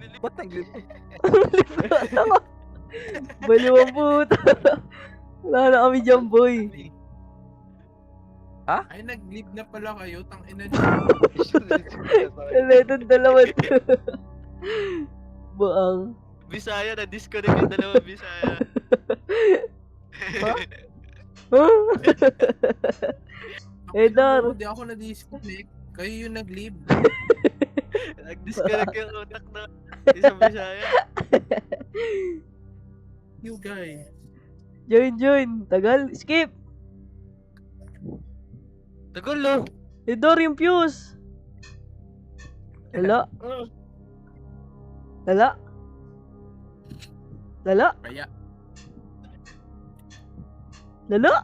Ba't nag-live? Baliw ang puta. Wala na kami dyan, boy. Ay, nag-leave na pala kayo. Tangina niyo. Wala itong dalawa to. Baang. Bisaya, na-disconnect yung dalawang Bisaya. Edar. Hindi ako na-disconnect. Kayo yung nag-leave. Nag-disconnect yung utak na isang Bisaya. You guys. Join. Tagal. Skip. Tagal no? Edor yung fuse. Lala. Kaya. Lala.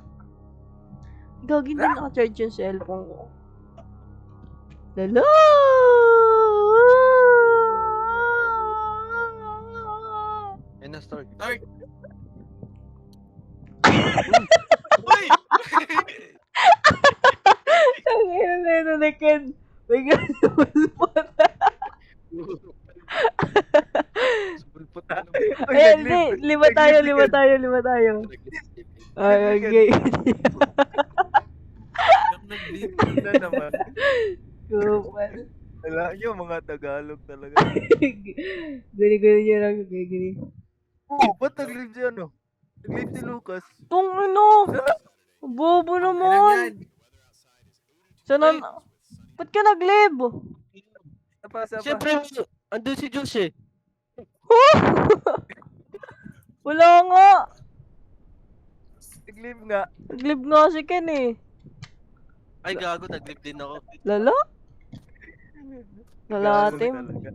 Gagi na naka-charge yung cellphone ko. Lala. Yan na start. Start. Uy! Ang ina na naked. May ganun po na. Sulpot na naman. Ayan, hindi. Lima tayo. Ay, okay. Nag-leave. Na naman. Kupal. Wala nyo, mga Tagalog talaga. Gani niya lang. Gani. Oo, ba't nag-live si ano? Nag-live si Lucas. Tung ano? Bobo naman. Sana, ba't ka nag-live? Sapa. Siyempre, andun si Josh eh. Wala nga. Nag-live nga. Nag-live nga si Ken eh. Ay gago, nag-live din ako. Lala? Lala Gago team. talaga.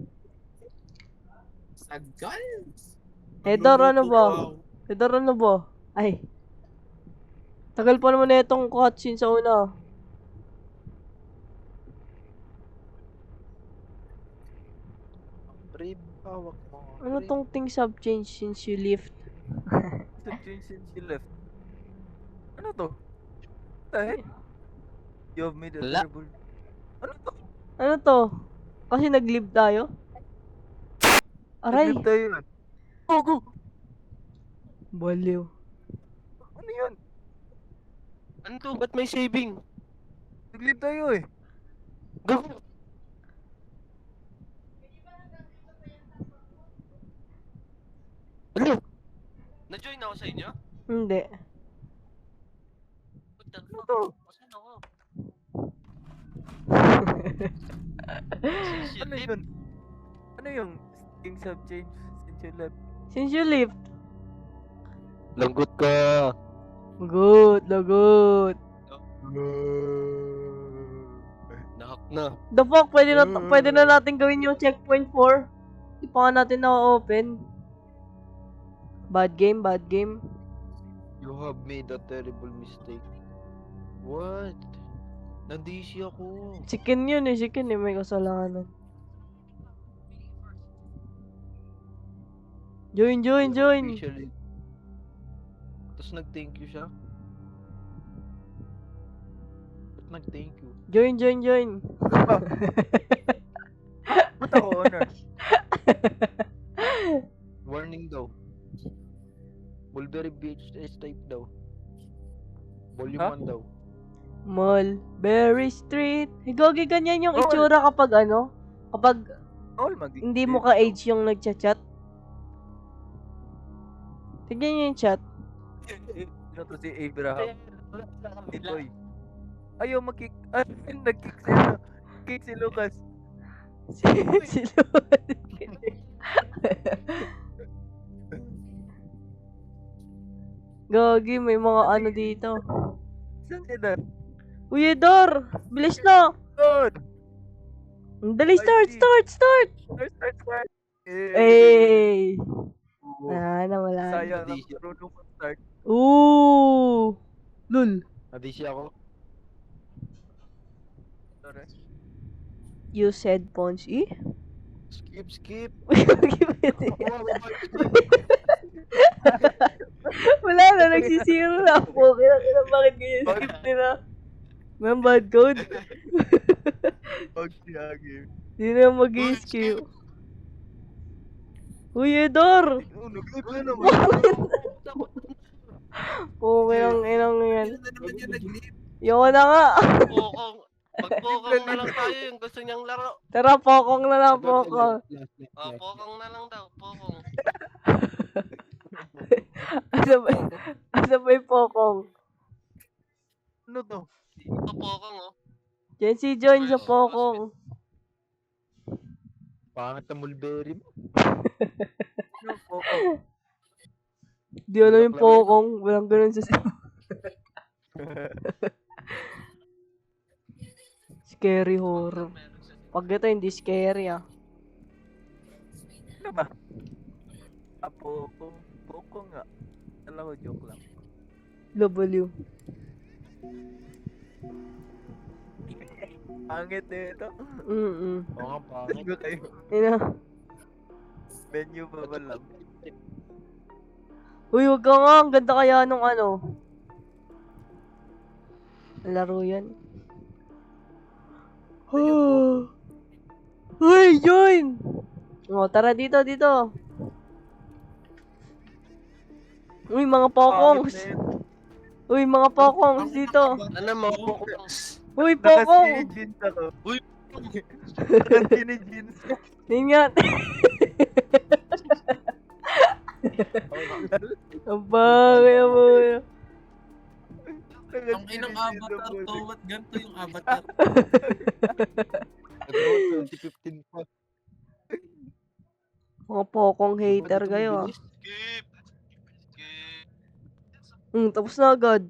Sagal. Edor ano ba? Ay. Tagal pa naman na itong cutscene sa una. Brave, hawak mo. Ano tong things have changed since you left? Since she left. Ano to? The heck? You have made a Wala. terrible... Ano to? Ano to? Kasi nag-live tayo? Aray! Nag-live tayo yan. Go! Baliw. Ano yun? Ano to? Ba't may saving? Nag-live tayo eh. Gago! Ano? Na-join ako sa inyo? Hindi. What the Ano fuck? to? Saan ako? Ano yun? Ano yung things have changed since you left? Since you left? Langgot ka! Good, lagot. Nahak na. The fuck, pwede na natin gawin yung checkpoint 4. Hindi pa nga natin na-open. Bad game. You have made a terrible mistake. What? Nandisi ako. Si Ken yun eh, may kasalanan. Join. Officially. Tapos nag-thank you siya. Ba't nag-thank you? Join. Ba't ako honor? Warning daw. Mulberry Beach type daw. Volume Huh? 1 daw. Mulberry Street. Gogi, ganyan yung Oh. itsura kapag kapag All hindi mo ka-age yung nagchat-chat. Tignan niyo yung chat. Ano to si Abraham? Itoy. Ayaw mag-kick. Ay, nag-kick si ano. Kick si Lucas. Si Gogi, may mga ano dito. Saan sila? Uy, Edor! Bilis na! Good! Dali, start! Start! Hey! Wala na. Sayang Hindi ang siya. marunong mag-start. Ooh! Lul! Nadisi ako. Sorry. Use headphones. Skip. Wala na, nagsisiro na ako. Kaya bakit ganyan skip nila? May bad code. Pag siya game. Hindi na mag-skip. Uy, Edor! Naglib na naman. Okay ang inang yan. Yun na naman yung nag-leave. Yun na nga. Pokong. Magpokong na lang tayo yung gusto niyang laro. Tara, pokong na lang, pokong. Pokong na lang daw. Pokong. Asa ba yung pokong? Ano to? Ito pokong oh. Yan si John sa pokong. Pangit na mulberry mo. Ano Poco? Di alam yung pokong. Walang ganun sa Scary horror. Meron sa Pag ito hindi scary ah. Ano ba? Poco. Poco nga. Alam ko, joke lang. W. Pangit na ito. Oo nga, pangit. Ano kayo? Ina. Menu ba ba lang? Uy, wag ka nga. Ang ganda kaya nung ano. Laro yan. Uy, join! O, tara dito, dito. Uy, mga pokongs. Pangit na ito. Uy, mga pokongs dito. Ano mga pokong? Uy, Naka-skinny pokong. jeans ako. Uy. Naka-skinny jeans. Yun nga. Ang bagay mo. Ang inang avatar to, ba't ganito yung avatar? Nag-road 2015 pa. Mga pokong hater Ba't ito kayo ah. mabilis? Skip. Skip. Tapos na agad.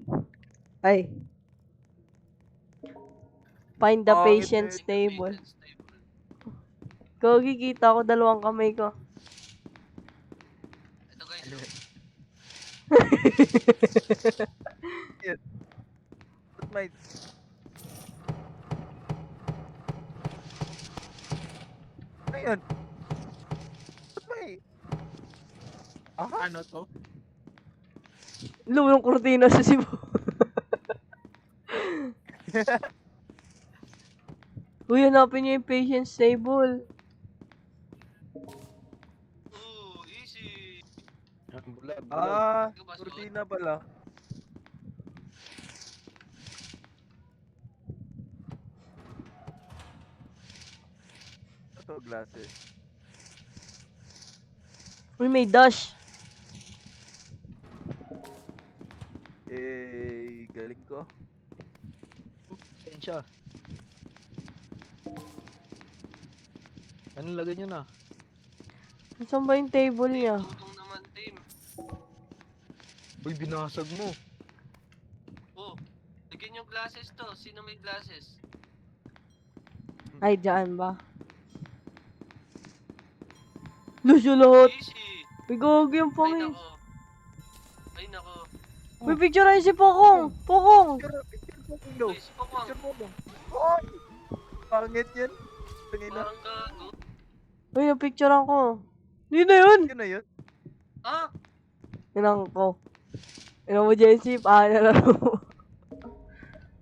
Ay. Find the Pangit patient na ito. stable. Gogi, kita ko dalawang kamay ko. Ito guys. Ba't may... Ano yun? Ba't may... Ano to? Lumang kurtina sa Cebu. Uy, hanapin niyo yung patient stable. Ooh, easy. Bulag, bulag. Cortina pala. Ito, glasses. Uy, may dash. Galing ko. Saan siya? Anong lagay nyo na? Saan ba yung table niya? Tutong naman team. Uy, binasag mo. Oh. Lagyan yung glasses to. Sino may glasses? Ay, dyan ba? Lusyo lahat. Easy. Uy, gogi yung Ay pangis. nako. Ay nako. Uy, picture ay si Pokong. Pokong. Picture mo, Uy, si Pokong. Picture mo ba? Oy! Pangit yan. Tangina. Parang gago. Uy, napicturean ko. Hindi na yun. Yun na yun. Ah! Inang ko. Inang mo, Jesse. Paano na mo?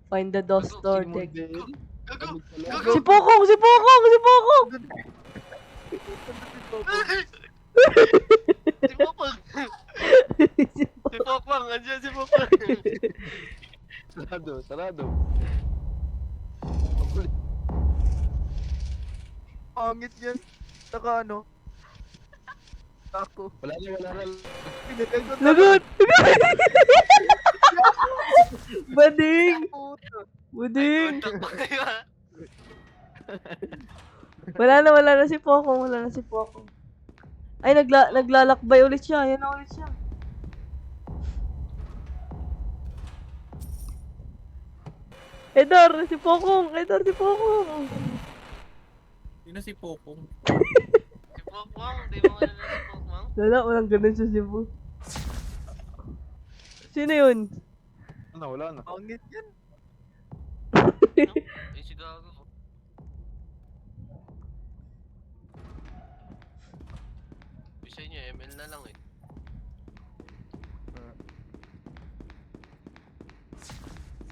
Find the DOS store check. Gago. Si Pokong! Si Pokong! Si Pokong! Si Pokong. Si Pokong. Andiyan si Pokong. Sarado, sarado. Pangit yan. Saka ano? Ako. Wala na, wala na. Pinagagot na. Lagot! Bading! Bading! Takbo kayo ah. Wala na si Pokong. Wala na si Pokong. Ay, naglalakbay ulit siya. Yan na ulit siya. Edor, si Pokong! Edor, si Pokong! Sino si Pokong? Si Pokong. Di mo kilala si Pokong? Walang ganun sa Cebu. Sino yun? Wala na. Pangit yan. Ay, si gago. Bisa niya, ML na lang eh.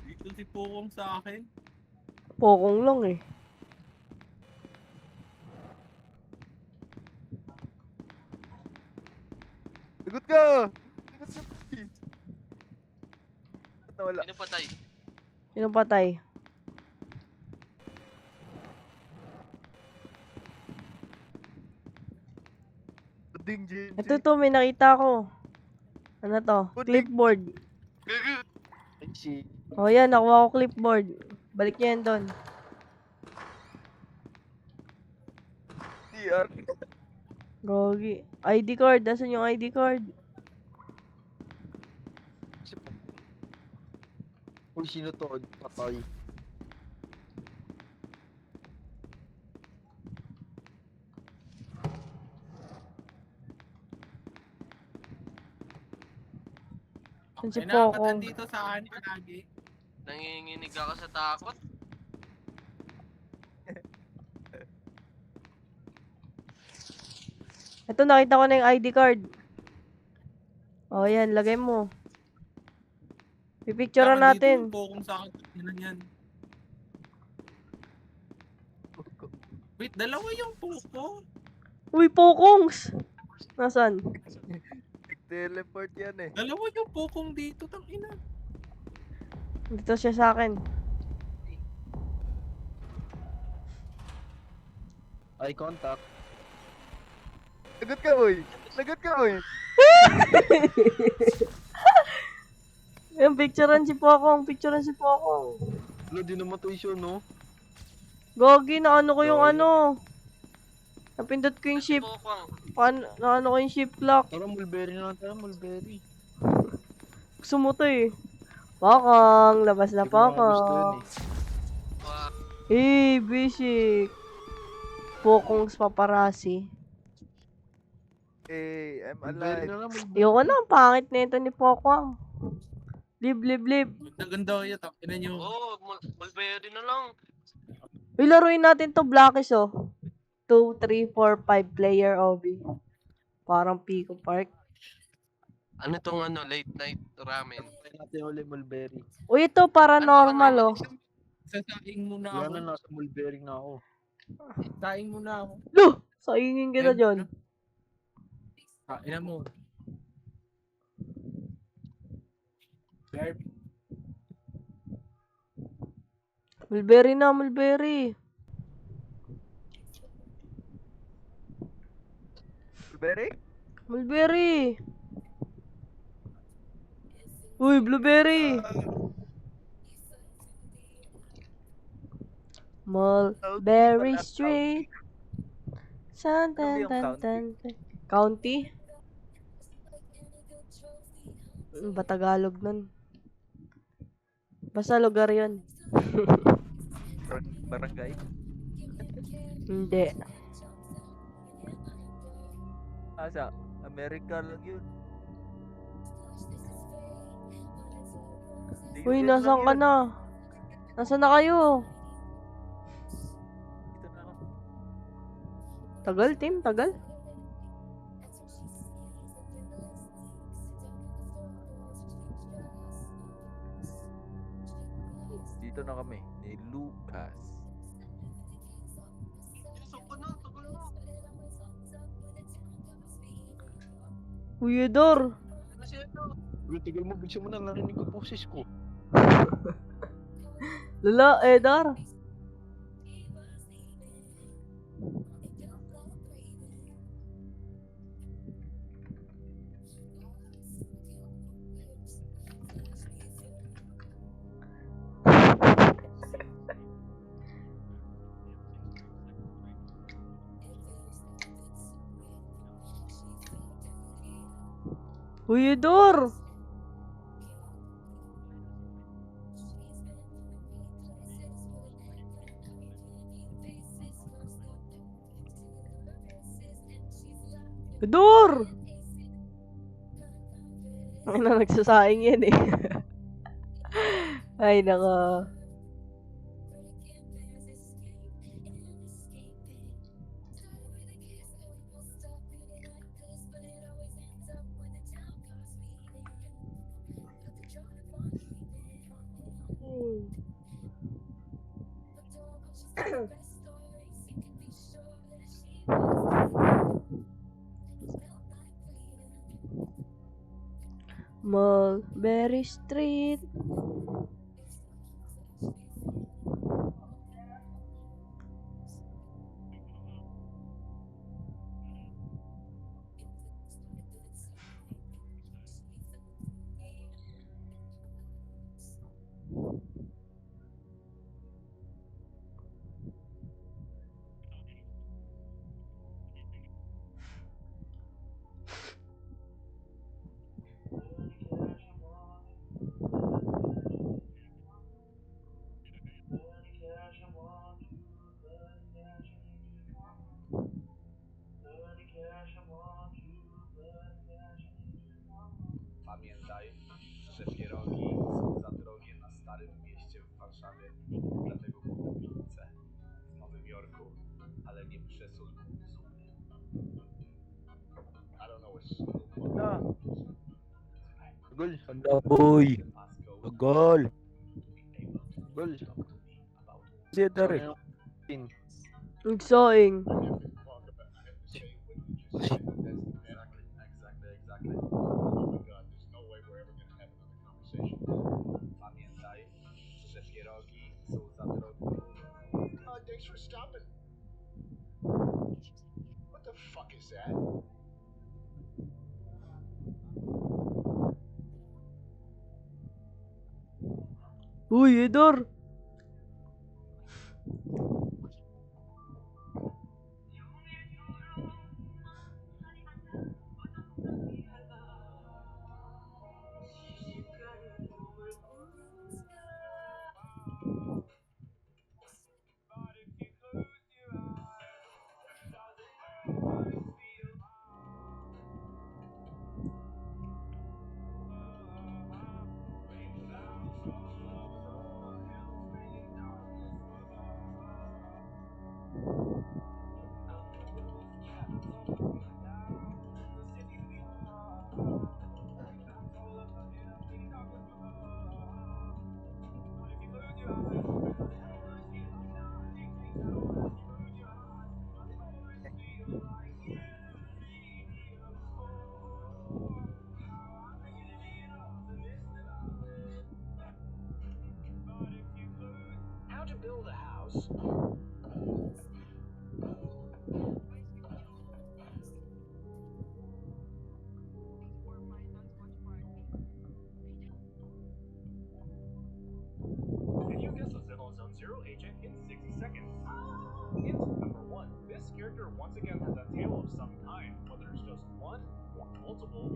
Dito si Pokong sa akin. Pokong lang eh. Lagot ka! Lagot ka! Ba't nawala? Sino patay? Sino patay? Puding, Jinji. Ito, may nakita ko. Ano to? Clipboard. Gago! Ay, si... O yan, nakuha ko clipboard. Balik niya yan doon. CR. Gogi. ID card. Nasaan yung ID card? si Uy, sino to? Patay. Saan si Ay, dapat Poco? andito sa akin palagi. Nanginginig ako sa takot. Ito, nakita ko na yung ID card. O yan, lagay mo. Pipicturean Saka natin. Dito, Pokong sa akin. Yan yan. Wait, dalawa yung Poko. Uy, Pokongs! Nasaan? Teleport yan eh. Dalawa yung Pokong dito, tangina. Dito siya sa akin. Eye contact. Lagot ka, boy! Lagot ka, boy! Yung picturean si Pokong. Picturean si Pokong. Wala, di namatay siya, no? Gogi, naano ko yung Gogi. ano. Napindot ko yung Si ship. Pokong. Naano ko yung ship lock. Tara, mulberry na lang tayo, mulberry. Gusto mo to eh. Pokong, labas na Hindi ko nga gusto yun Pokong. eh. Wah, Basic. Pokong's paparasi. Hey, I'm Mulberry alive. na lang, mulberry. Ayoko na, ang pangit na ito ni Pokong. Lib. Maganda yun, tangina nyo. oo, mulberry na lang. Uy, laruin natin to Blackies oh. 2, 3, 4, 5 player OB. Parang Pico Park. Ano tong ano, late night ramen? Try natin ulit mulberry. Uy, ito paranormal oh. Sasaing muna Wala ako. na, nasa mulberry na ako. Saing muna ako. Loh! Saingin kita dyan. Ina mo. Garb. Mulberry na, mulberry. Blueberry? Mulberry. Uy, blueberry. Mulberry Street. San Ano ba tan yung tan county? tan tan. County? Ano ba Tagalog nun? Basta lugar yun. Barangay? Hindi. Sa America lang yun. Sa Uy, US nasaan lang ka yun. na? Nasaan na kayo? Dito na ako. Tagal, team, tagal. Dito na kami. Ni Lucas. Suko na, tugal na. Uy, Edor. Ano siya ito? Uy, tigal mo, bigyan mo na, narinig ko boses ko. Lala, Edor. Uy, Edor. Edor! Ay na, nagsasaing yan eh. Ay, naka. Mulberry Street. Pamiętaj, że pierogi są za drogie na Starym Mieście w Warszawie, dlatego kup pizzę w Nowym Jorku, ale nie przesuń zupy. I don't know what Na. Gol. Hala, boy. Gol. Gol. Siya dari. Ano yung Exciting. Exactly. Oh my god, there's no way we're ever gonna have another conversation. Pamiętaj, że pierogi są za drogie. Thanks for stopping. What the fuck is that? Uy, Edor. How to build a house. Can you guess a Zillow Zone Zero agent in 60 seconds? Hint number 1. This character once again has a tail of some kind, whether it's just one or multiple,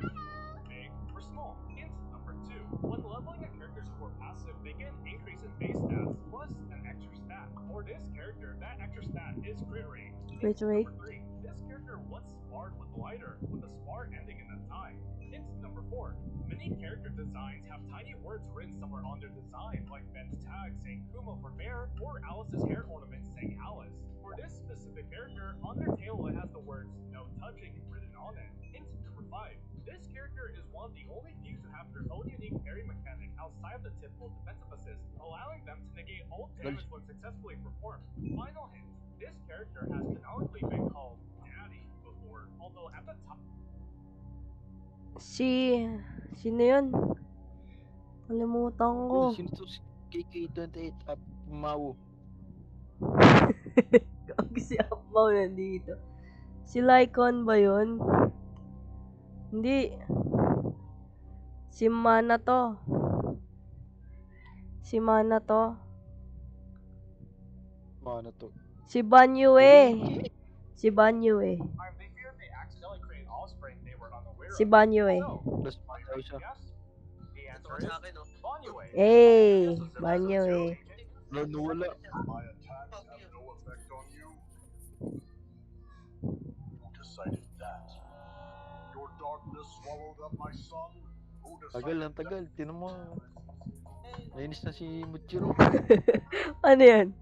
big or small. Hint number 2. When leveling a character's core passive, they get an increase in base stats plus an extra stat. For this character, that extra stat is crit rate. Crit rate. Number 3. This character once sparred with Lighter, with the spar ending in a tie. Hint number 4. Many character designs have tiny words written somewhere on their design, like Ben's tag saying Kuma for bear, or Alice's hair ornament saying Alice. For this specific character, on their tail it has the words no touching written on it. Hint number 5. This character is one of the only few to have their own unique parry mechanic outside of the typical defensive assist, allowing them to negate all damage when successfully performed. Final hint. This character has canonically been called Daddy before, although at the time Sino yun? Kalimutan ko. Sino to si KK28 at Mau? Gagi si Akmaw yan dito. Si Lycon ba yun? Hindi. Si Mana to. Ano to? Si Banyue. Si Banyue. they feared they accidentally created offspring they were unaware Si of. Banyue. So, Plus are you daw ready to siya. guess? The Ito answer sa is akin, oh. Banyue. Hey, Guess a Zillow Zone Banyue. Zero agent. Nawala. My attacks have no effect on you. Who decided that? Your darkness swallowed up my son? Who Tagal decided lang, tagal. Tinan mo. Nainis na si Muchiro. Ano yan?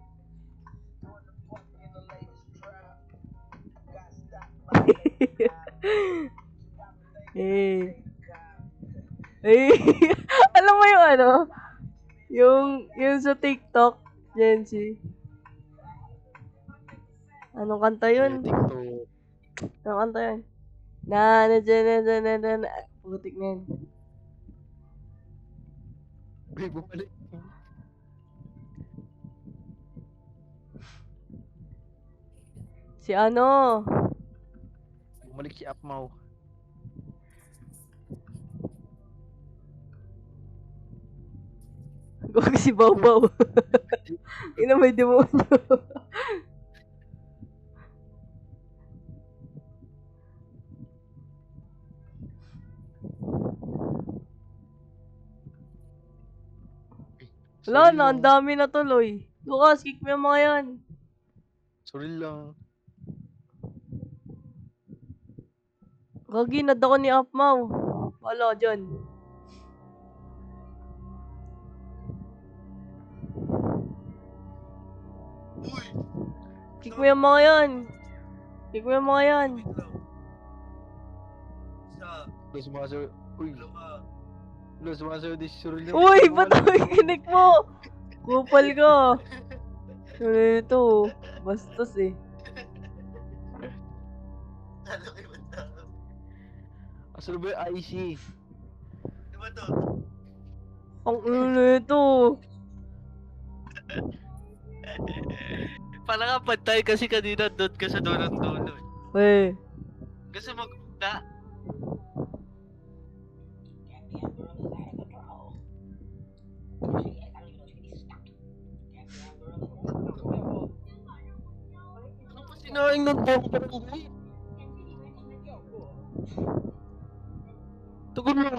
Eh. Eh. Alam mo yung ano? Yung sa TikTok, Gen Z. Anong kanta yun? TikTok. Anong kanta yun? Na, putik na yun. Uy, bumalik. Si ano? Bumalik si Apmao. Gawag si Bawbaw. Ina may demonyo. Wala Sorry na, ang lang. dami na tuloy. Lucas, kick mo yung mga yan. Sorry lang. Gagi, nad ako ni Apmaw. Wala dyan. Uy! Kick mo yung mga yan. Kick mo yung mga yan. Wait lang. Isa, Wala sumasayo. Uy, dalawa. wala sumasayo di si Sorry lang. Uy, ba't ako yung kinik mo? Kupal ka. Ano ito? Bastos eh. Ano kayo ba tao? Asal ba yung IC? Ano ba to? Ang ulo ito. Parang nga pantay kasi kanina doon ka sa dulo. Eh. Kasi na, Ano pa sinaing ng buong barangay? Tugon mo.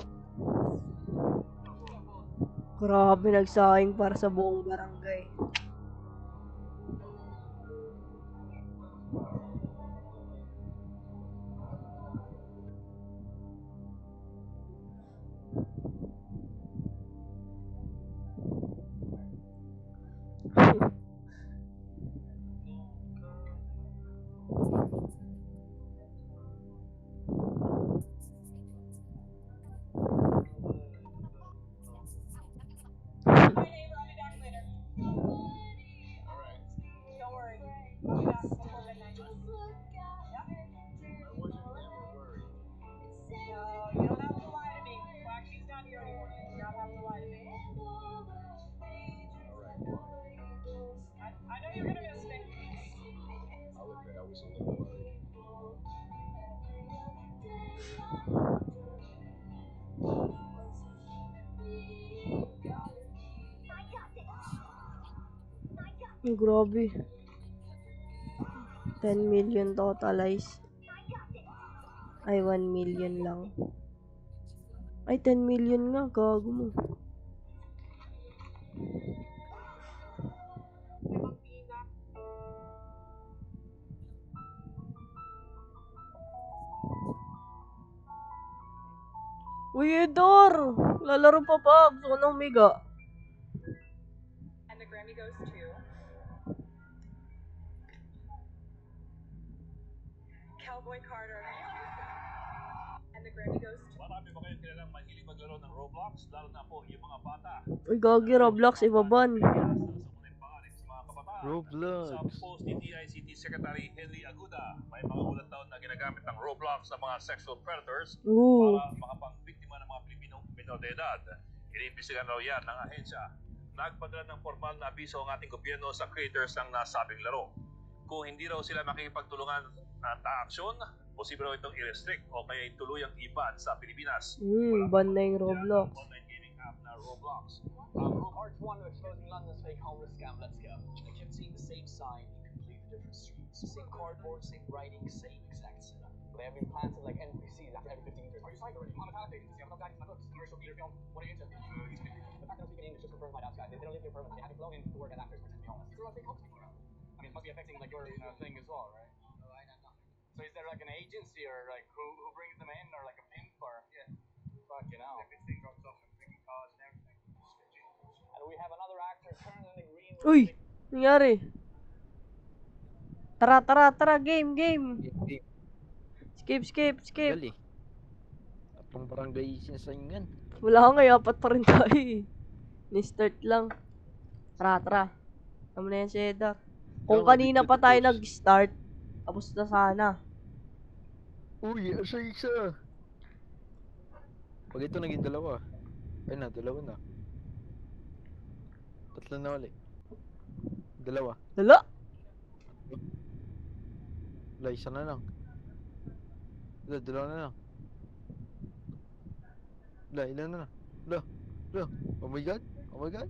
Grabe, nagsayang para sa buong barangay. Grabe. 10 million totalize. Ay, 1 million lang. Ay, 10 million nga. Gago mo. Uy, Edor! Lalaro pa pa. Gusto ko na humiga. And the Grammy goes to Cowboy Carter. And the Grammy goes to Marami ba kayo kilalang mahilig maglaro ng Roblox? Lalo na po yung mga bata. Uy, gagi, Roblox, ibaban. Sa munay pangalan sa mga kabataan. Roblox. Sa post ni DICT Secretary Henry Aguda, may mga ulat daw na ginagamit ng Roblox sa mga sexual predators Ooh. para makapangbiktima ng mga Pilipino minor de edad. Iniimbestigahan raw yan ng ahensya. Nagpadala ng formal na abiso ang ating gobyerno sa creators ng nasabing laro. Kung hindi raw sila makikipagtulungan na taaksyon, posible raw itong i-restrict o kaya ituluyang i-ban sa Pilipinas. Ban na yung Roblox. Online gaming app na Roblox. Part 1 of exposing London's fake homeless scam. Let's go. I kept seeing the same sign in completely different streets. Same cardboard, same writing, same exact setup. They have implanted like NPCs after every 15 meters. Are you signed already? I'm a talent agency. I'm not guiding my books. Commercial theater film. What are you into? The fact that I'm speaking English just confirms my doubts, guys. They don't live here permanently. They have me flown in to work as actors, pretend to be homeless. It's a fake homeless people around. I mean, it must be affecting like your thing as well, right? No, I know nothing. So is there like an agency or like who brings them in or like a pimp or yeah? Fuck, you know. Everything drops off and bringing cars and everything. And we have another actor turned in the green. Uy! Nangyari? Tara, game. Skip. Gali. Atong barangay sinasaingan. Wala nga, apat pa rin tayo eh. Ni-start lang. Tara. Tama na yan si Edar. Kung kanina pa tayo nag-start, tapos na sana. Uy, isa. Pag ito naging dalawa. Ay na, dalawa na. Tatlo na ulit. Dalawa. Lala! Wala, isa na lang. Wala, dalawa na lang. Wala, ilan na lang. Wala, wala. Oh my god. Oh my god.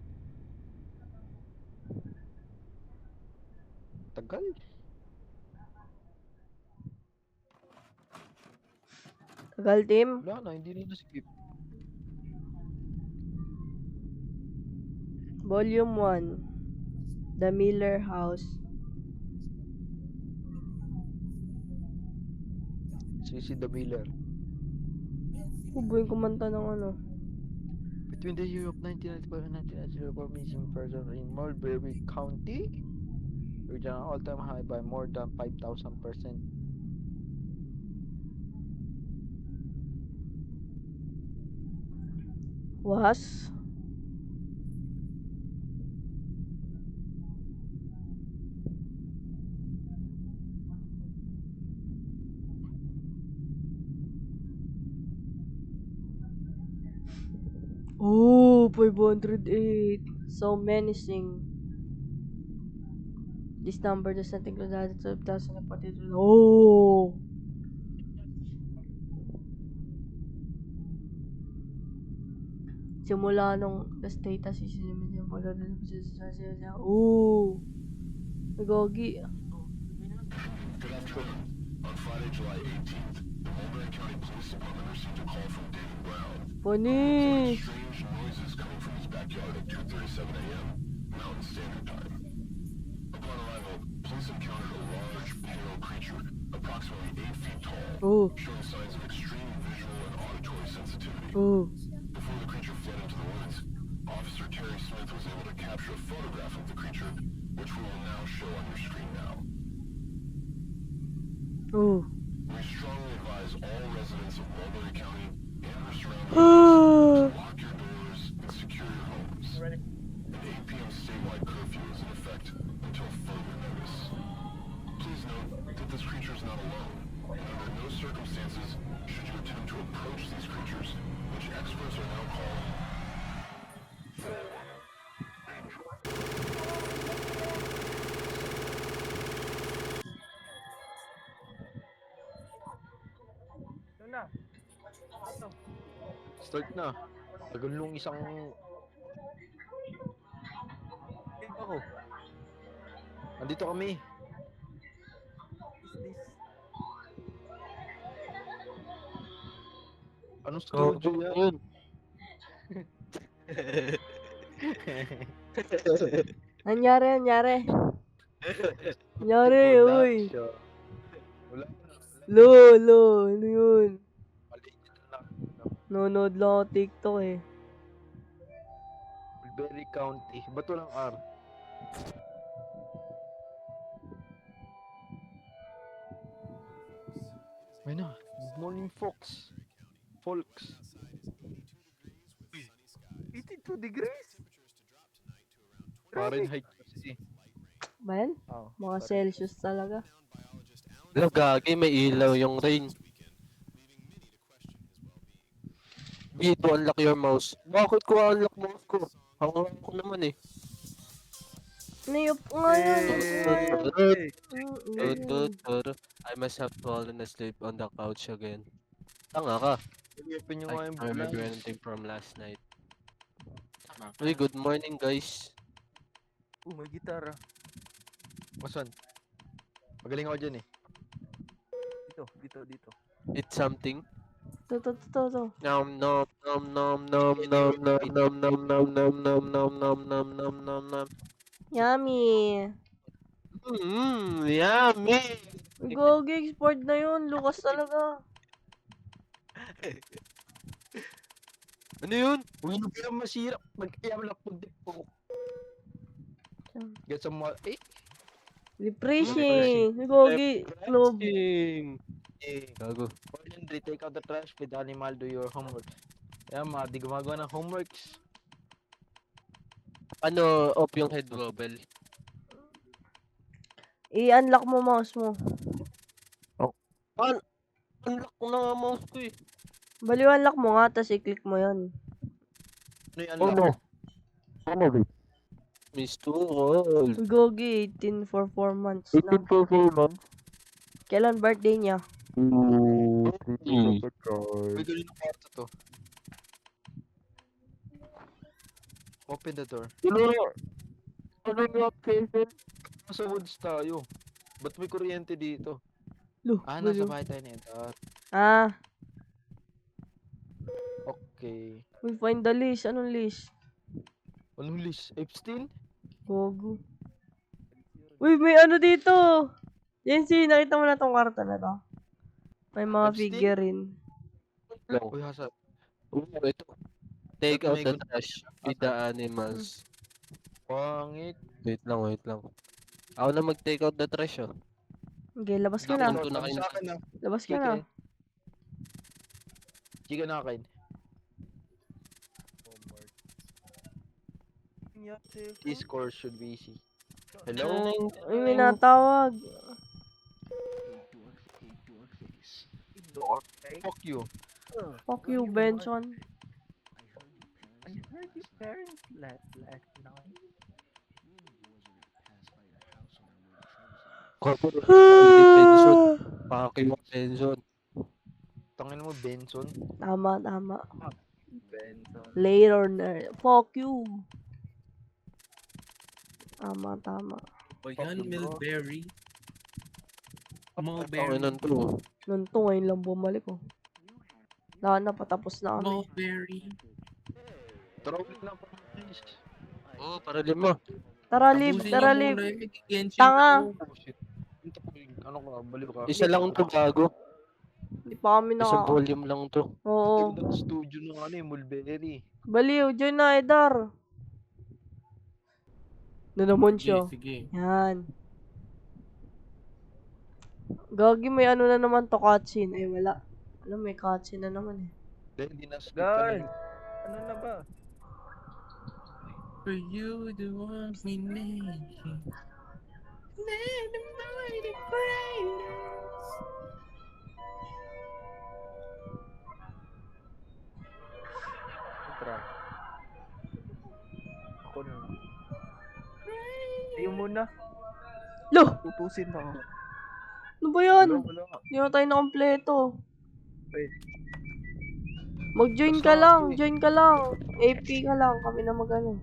Tagal. Tagal, team. Wala na, hindi na skip. Volume 1. The Miller House. Si The Miller. Ubo yung kumanta ng ano. Between the year of 1995 and 1994, missing persons in Mulberry County reached an all-time high by more than 5,000%. Was? Oh, 508. So menacing. This number does not include the 12,042. Oh! Simula nung the status is oh! Nagogi. Good afternoon. On Friday, July 18th, the Mulberry County Police Department received a call from David Brown. Punish! Strange noises coming from his backyard at 2:37 a.m. Mountain Standard Time. Upon arrival, police encountered a large, pale creature, approximately 8 feet tall, Oh! showing signs of extreme visual and auditory sensitivity. Oh! Before the creature fled into the woods, Officer Terry Smith was able to capture a photograph of the creature, which we will now show on your screen now. Oh! We strongly advise all residents of Mulberry County and their surrounding Ah! areas to lock your doors and secure your homes. An 8 p.m. statewide curfew is in effect until further notice. Please note that this creature is not alone, and under no circumstances should you attempt to approach these creatures, which experts are now calling Start na. Tagal nung isang... Game ako. Andito kami. Is this? Anong studio yan? Nangyari, nangyari. Nangyari, uy. Production. Wala na. Lo, ano yun? Maliit na lang. Nanonood lang ako TikTok eh. Mulberry County. Ba't walang R? Ay na. Good morning, folks. Folks. 82 degrees? Fahrenheit kasi. Ba yan? Oh, Mga sorry. Celsius talaga. Hello, gagi, may ilaw yung rain. Dito, unlock your mouse. Bakit ko unlock mouse ko? Hangang ko naman eh. Nayup nga yun. I must have fallen asleep on the couch again. Tanga ka. Open nyo I nga yung can't remember blinds. anything from last night. Uy, good morning guys. May gitara. Masan? Magaling ako dyan eh. Dito. It's something. To. Nom nom nom nom nom nom nom nom nom nom nom nom nom nom nom nom nom nom. Yummy. Yummy. Gogi, export na yun. Lukas talaga. Ano yun? Uy, hindi ka masira. Mag-iyam lang po din po. Get some more. Eh? Refreshing. Gogi, club. Gago. Ordinary, take out the trash with animal, do your homework. Kaya mga di gumagawa ng homeworks. Ano, off yung head wobble? I-unlock mo mouse mo. Unlock ko na nga mouse ko eh. Baliw unlock mo nga, tapos i-click mo yun. Ano yung unlock? Ano? Miss Tukol. Gogi, 18 for 4 months na. 18 for 4 months. Kailan birthday niya? Ooh. Uy, galing ng kwarto to. Open the door. Ano nga, Jason? Nasa woods tayo. Ba't may kuryente dito? Lo, Nasa baliw. bahay tayo ni Edgar. Ah, Okay. we find the leash. Anong leash? Anong list? Epstein? Gogo. Uy, may ano dito! Jency, nakita mo na tong kwarto na to? May mga Epstein? figurine. Lang. Uy, hasa. Ito. Take out May the gun- trash with the animals. Pangit. Wait lang. Ako na mag-take out the trash, oh. Okay, labas ka na. Ito na kayo Sa akin na. Labas ka na. Chika na akin. This course should be easy. Hello? Uy, may natawag. Fuck you. Fuck you, Benson. I heard your parents last night. Corporate pension. Paki mo pension. Tangin mo, Benson. Tama. Benson. Later na. Fuck you. Tama. O yan, Milberry. Ang Mulberry. inan to. Nun to, ngayon lang bumalik oh. Na patapos na kami. Mulberry. Trawin na pa, please. Oh, para 5. Tara, Tapusin tara, niyo live. muna yung Genshin Tanga. ako. Oh, shit. Ano ka, baliw ka. Isa lang to bago. Hindi pa kami Isang naka... volume lang to. Oo. Tingnan studio ng ano eh, Mulberry. Baliw, join na, Edar. Na naman siya. Sige. Yan. Gagi, may ano na naman to, cutscene. Ay, wala. Alam, may cutscene na naman eh. Hindi na skip Guys, kanina. ano na ba? For you, the one we need. Let the mighty praise. Tara. Ako na. Ayaw muna. Lo! Tutusin ako. Ano ba yan? Wala. Hindi na tayo nakompleto. Wait. Mag-join Basta ka lang. ako eh. Join ka lang. AP ka lang. Kami na mag-ano.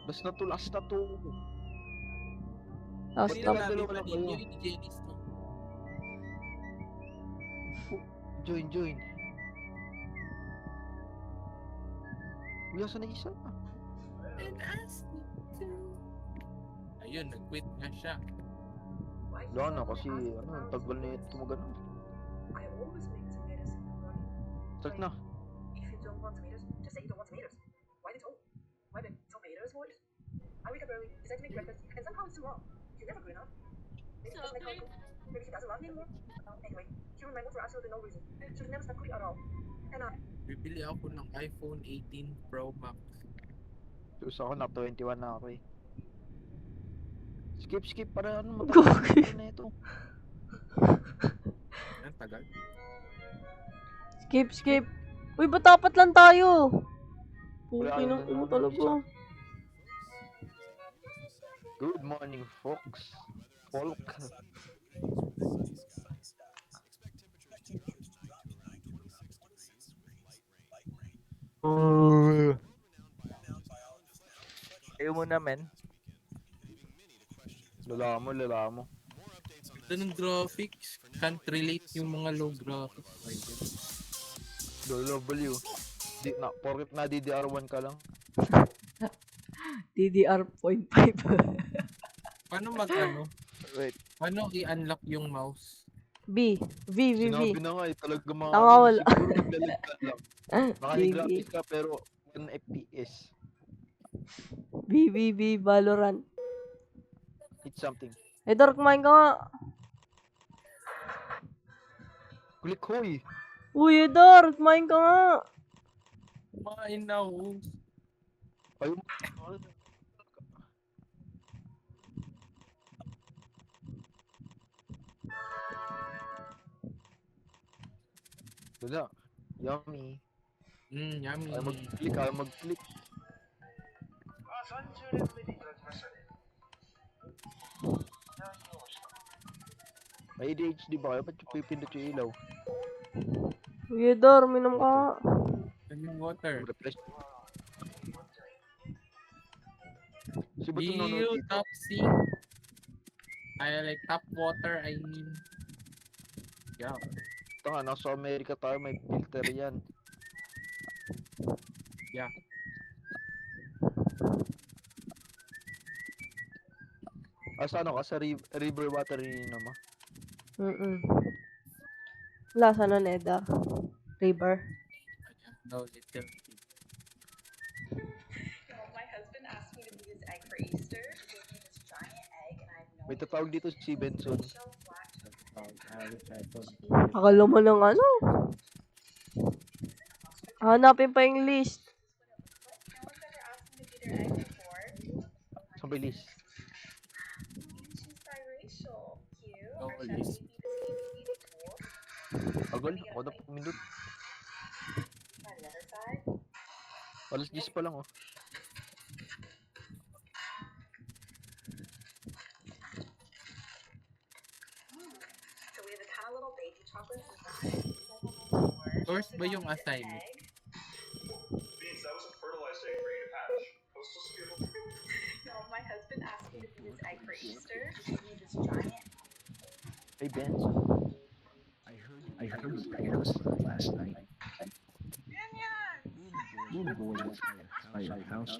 Last na to. Last Pati na. na- dalawa na kayo. Jenis no. Join. Uy, asan na isa? And ask me to. Ayun, nag-quit nga siya. Wala na kasi, ano, tagal na ito magano. I always make tomatoes in the morning. Start na. If you don't want tomatoes, just say you don't want tomatoes. Why the tomatoes voice? I wake up early, decide to make breakfast, and somehow it's too long. You're never good enough. Maybe he doesn't like coffee. Maybe he doesn't love me anymore. Anyway, he ruined my mood for absolutely no reason. Should have never stopped cooking at all. And Bibili ako ng iPhone 18 Pro Max. Sus ako, na 21 na ako eh. Skip para ano Gogi. na ito. Ang tagal. Skip. Uy, ba't apat lang tayo? Wala Okay na na. naman Talaga. Good morning, folks. Folk. Ayaw muna, men. Lala mo. Ito ng graphics. Can't relate yung mga low graphics. Lolo, baliw. Porket na DDR1 ka lang. DDR.5. Paano mag-ano? Wait. Paano i-unlock yung mouse? V. Sinabi na nga eh, talaga mga Tanga, wala. siguro naglalag ka lang. V. Naka-graphics ka pero 1 FPS. V. Valorant. It's something. Edar, kumain ka nga. Click hoy! Uy, Edar, kumain ka nga. Kumain na ako. Ayaw mo. Wala. Yummy. Yummy. Ayaw mag-click. May ADHD ba kayo? Ba't yung pipindot yung ilaw? Weirdo, minom ka nga. Yung water. Refresh. Si ba't yung You nanonood dito? top sink. I like tap water, I mean. Yeah. Ito nga, nasa Amerika tayo, may filter yan. Yeah. Sa ano ka? Sa river water ininom mo? Lasa na Neda. River. No, little. My husband asked me to be his egg for Easter. He gave me this giant egg, and I have no May tatawag dito si Benson. shell black. Akala mo ng ano? Hanapin pa yung list. No one's ever asked me to be their egg before. Sa bilis. She's biracial. Cute. Oh, Our chef yes. gave me this easy tool. Agol, ako na pumindot. On the other side. Alas 10 pa lang oh. So we have a kind of little baby chocolates inside. Source ba yung assignment? Beans, that was a fertilized egg ready to hatch. Postal skill. No, my husband asked me to be his egg for Easter. He gave me this giant. Hey Benson. I heard you prayers last night. Little boy was by your house.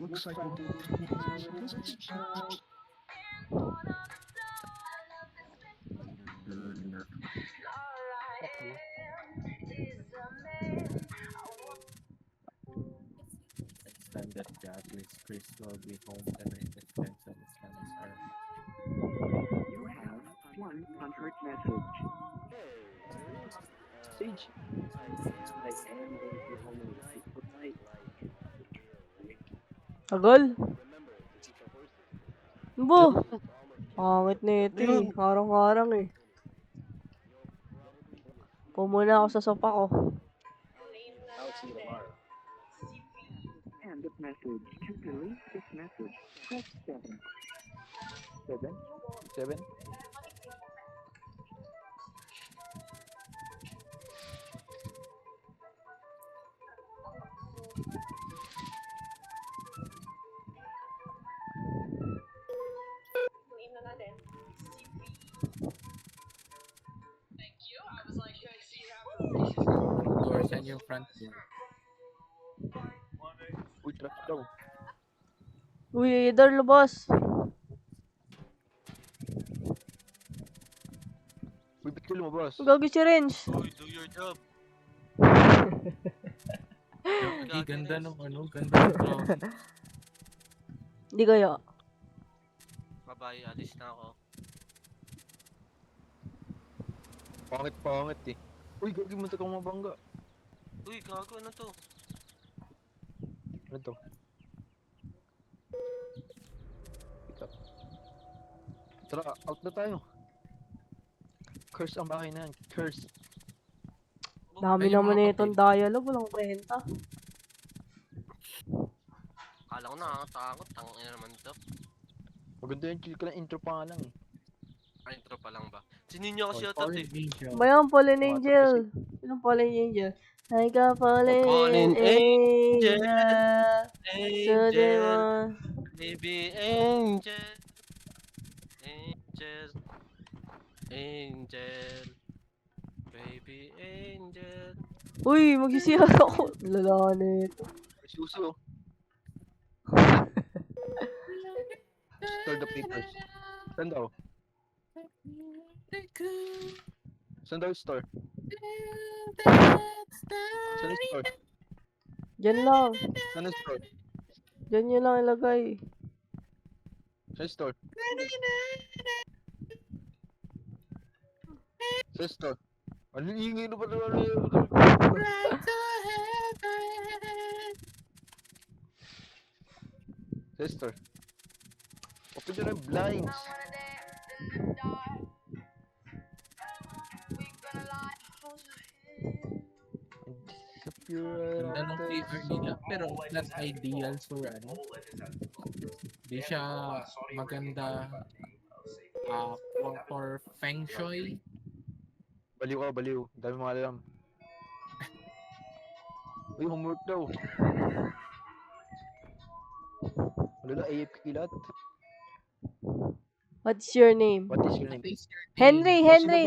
Looks like we'll do Understand that God with Chris will be home tonight at Benson Islamic are. You have 100 message. Sage. I am going to be home in 6 foot night. Agol. Bo. Pangit na ito eh. Harang-harang eh. Pumuna ako sa sopa ko. I'll see you tomorrow. End of message. To delete this message, press 7. 7? 7? Leave na natin. Thank you. I was like, can I see you have Doors and yung front door. Uy, trap daw. Uy, Idol, lubos. Uy, ba't ka lumabas? Gagi si Renz. Uy, do your job. Yung ganda nung ano, ganda nung drawing. Hindi kaya. Bye-bye, alis na ako. Pangit eh. Uy, gagi mo kang mabangga. Uy, gago, ano to? Ano to? Pick up. Tara, out na tayo. Curse ang bahay na yan. Curse. Dami Ayun, naman mga na itong dialogue. Walang kwenta. Kala ko nakakatakot. Tangina naman to. Maganda yung chill ka lang. Intro pa nga lang eh. Ay, intro pa lang ba? Sininyo kasi yata Fallen eh. Angel. Bayan, Fallen Angel. Sinong Fallen Angel? Like a fallen Fallen angel. So they Angel, want... baby angel. Angel. Angel. Baby angel. Uy, magsisiyar ako. Lala na ito. May susi oh. Store the papers. Saan daw? Saan daw yung store? Saan yung store? Diyan lang. Saan yung store? Diyan yun lang ilagay. Saan yung store? Saan yung store? Ano yung ingay na ba naman yun? Saan yung store? Open nyo na yung blinds. you're Ganda ng flavor nila. Pero it's not ideal for di siya maganda for feng shui. Baliw ka, baliw. Dami mga alam. Uy, homework daw. Wala na, AFK lahat. What's your name? What is your name? What is your name? Henry, Oh, Henry.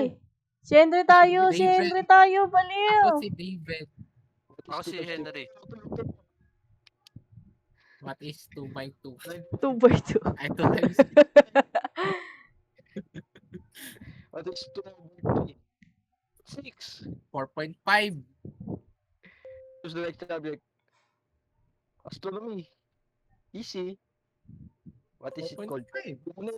Si Henry tayo, si David. Henry tayo, Ako baliw. si David. Ako si Henry. What is 2 by 2? 2 by 2. Ay, 2 times What is 2 over 3? 6. 4.5. Choose the right subject. Astronomy. Easy. What is it called? 4.5.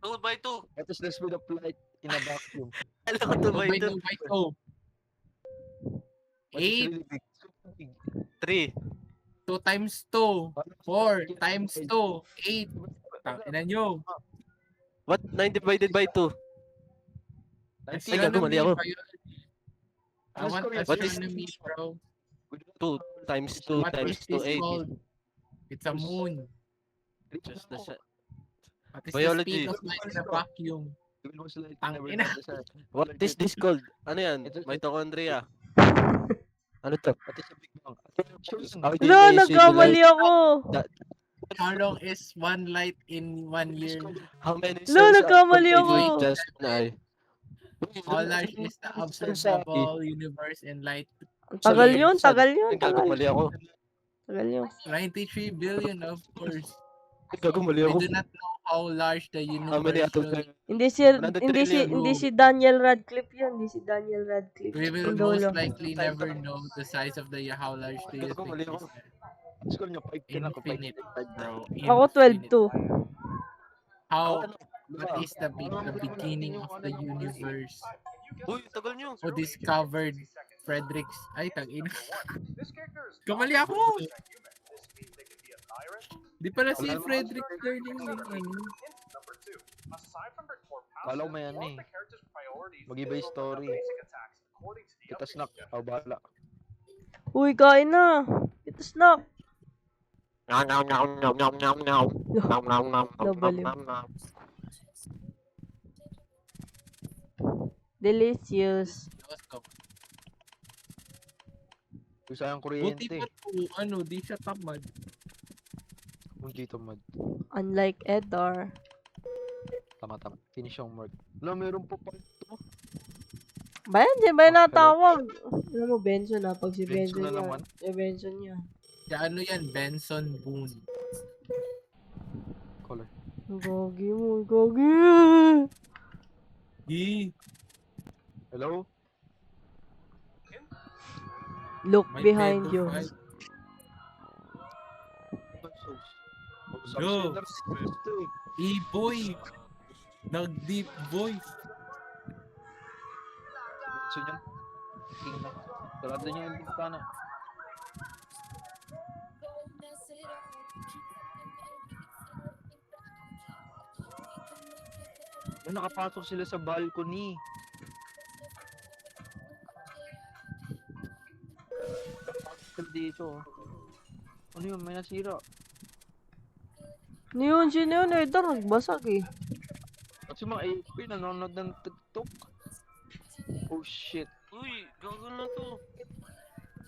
2 by 2. What is the speed of light in a vacuum? Alam ko 2 by 2. 2 by 2. What is 8. really big? Super big. 3. 2 times 2. 4 times 2. 8. Tanginan nyo. What? 9 divided by 2. Ay, gagawin ako. I want What is- astronomy, bro. 2 times 2 What times is 2, this 8. called? It's a moon. Just the set. What is Biology. the speed of light in a vacuum? Tangina. What is this called? Ano yan? Mitochondria. Ano to? What is the Big Bang? Wala, nagkamali ako. How long is one light in 1 year? How many Lo, cells are nagkamali contained ako. with just an eye? How large is the observable universe in light? Tagal yun, tagal yun, tagal. Gagumali ako. Tagal yun. 93 billion, of course. Gagumali We ako. do not know how large the How many universe atoms will. are... Hindi si 100 trillion. hindi si Daniel Radcliffe yun, hindi si Daniel Radcliffe. We will Yung most lolo. likely never know the size of the how large do you think Gagumali ako. is Score nyo, 5 kin ako. infinite, bro. Ako 12-2. How what is the beginning of the universe? Uy, tagal nyo. Who discovered Frederick's ay tangina. This character is Kamali ako. human. This means they can be a tyrant. Di pala si Frederick Sterling yung ano. Hint number 2. Aside from their core Kala ko passive, may ano one of eh. the character's priorities Mag-iba yung is to learn the story. basic attacks according to the Kita update snack. suggestion. Ako bahala. Uy, kain na. Ito snack. Nom nom nom nom nom nom nom. Nom nom nom nom Double nom nom. Delicious. Kung sayang Buti kuryente. pa to, ano, di siya tamad. Kung dito mad. Unlike Edar. Tama. Finish yung work. Wala, meron pa pa ito. Ba yan? Diyan ba yung natawag? Alam mo, Benson ha. Pag si Benson Benson na yan. naman. Si Benson yan. Si ano yan, Benson Boone. Color. Gagi mo, gagi. Di. Hello? Look May behind you. pedophile. Go. E-boy. Nag-deep voice. So yan. King na. Sarado niya yung bintana. Nakapasok sila sa balcony. Dito. Ano yun? May nasira. Sino yun? Edar, nagbasag eh. Kasi mga AFP nanonood ng TikTok. Oh shit. Uy, gago na to.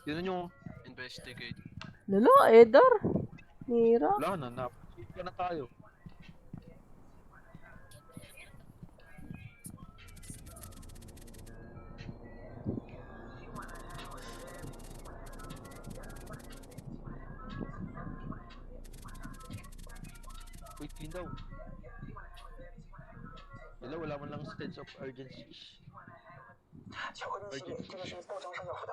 Yun na yung... Investigate. Lalo, Edar. Nira. Wala na. Napasip ka na tayo. Wait, clean daw. Wala man lang sense of urgency. 巧克力系列这个是包装上要附的。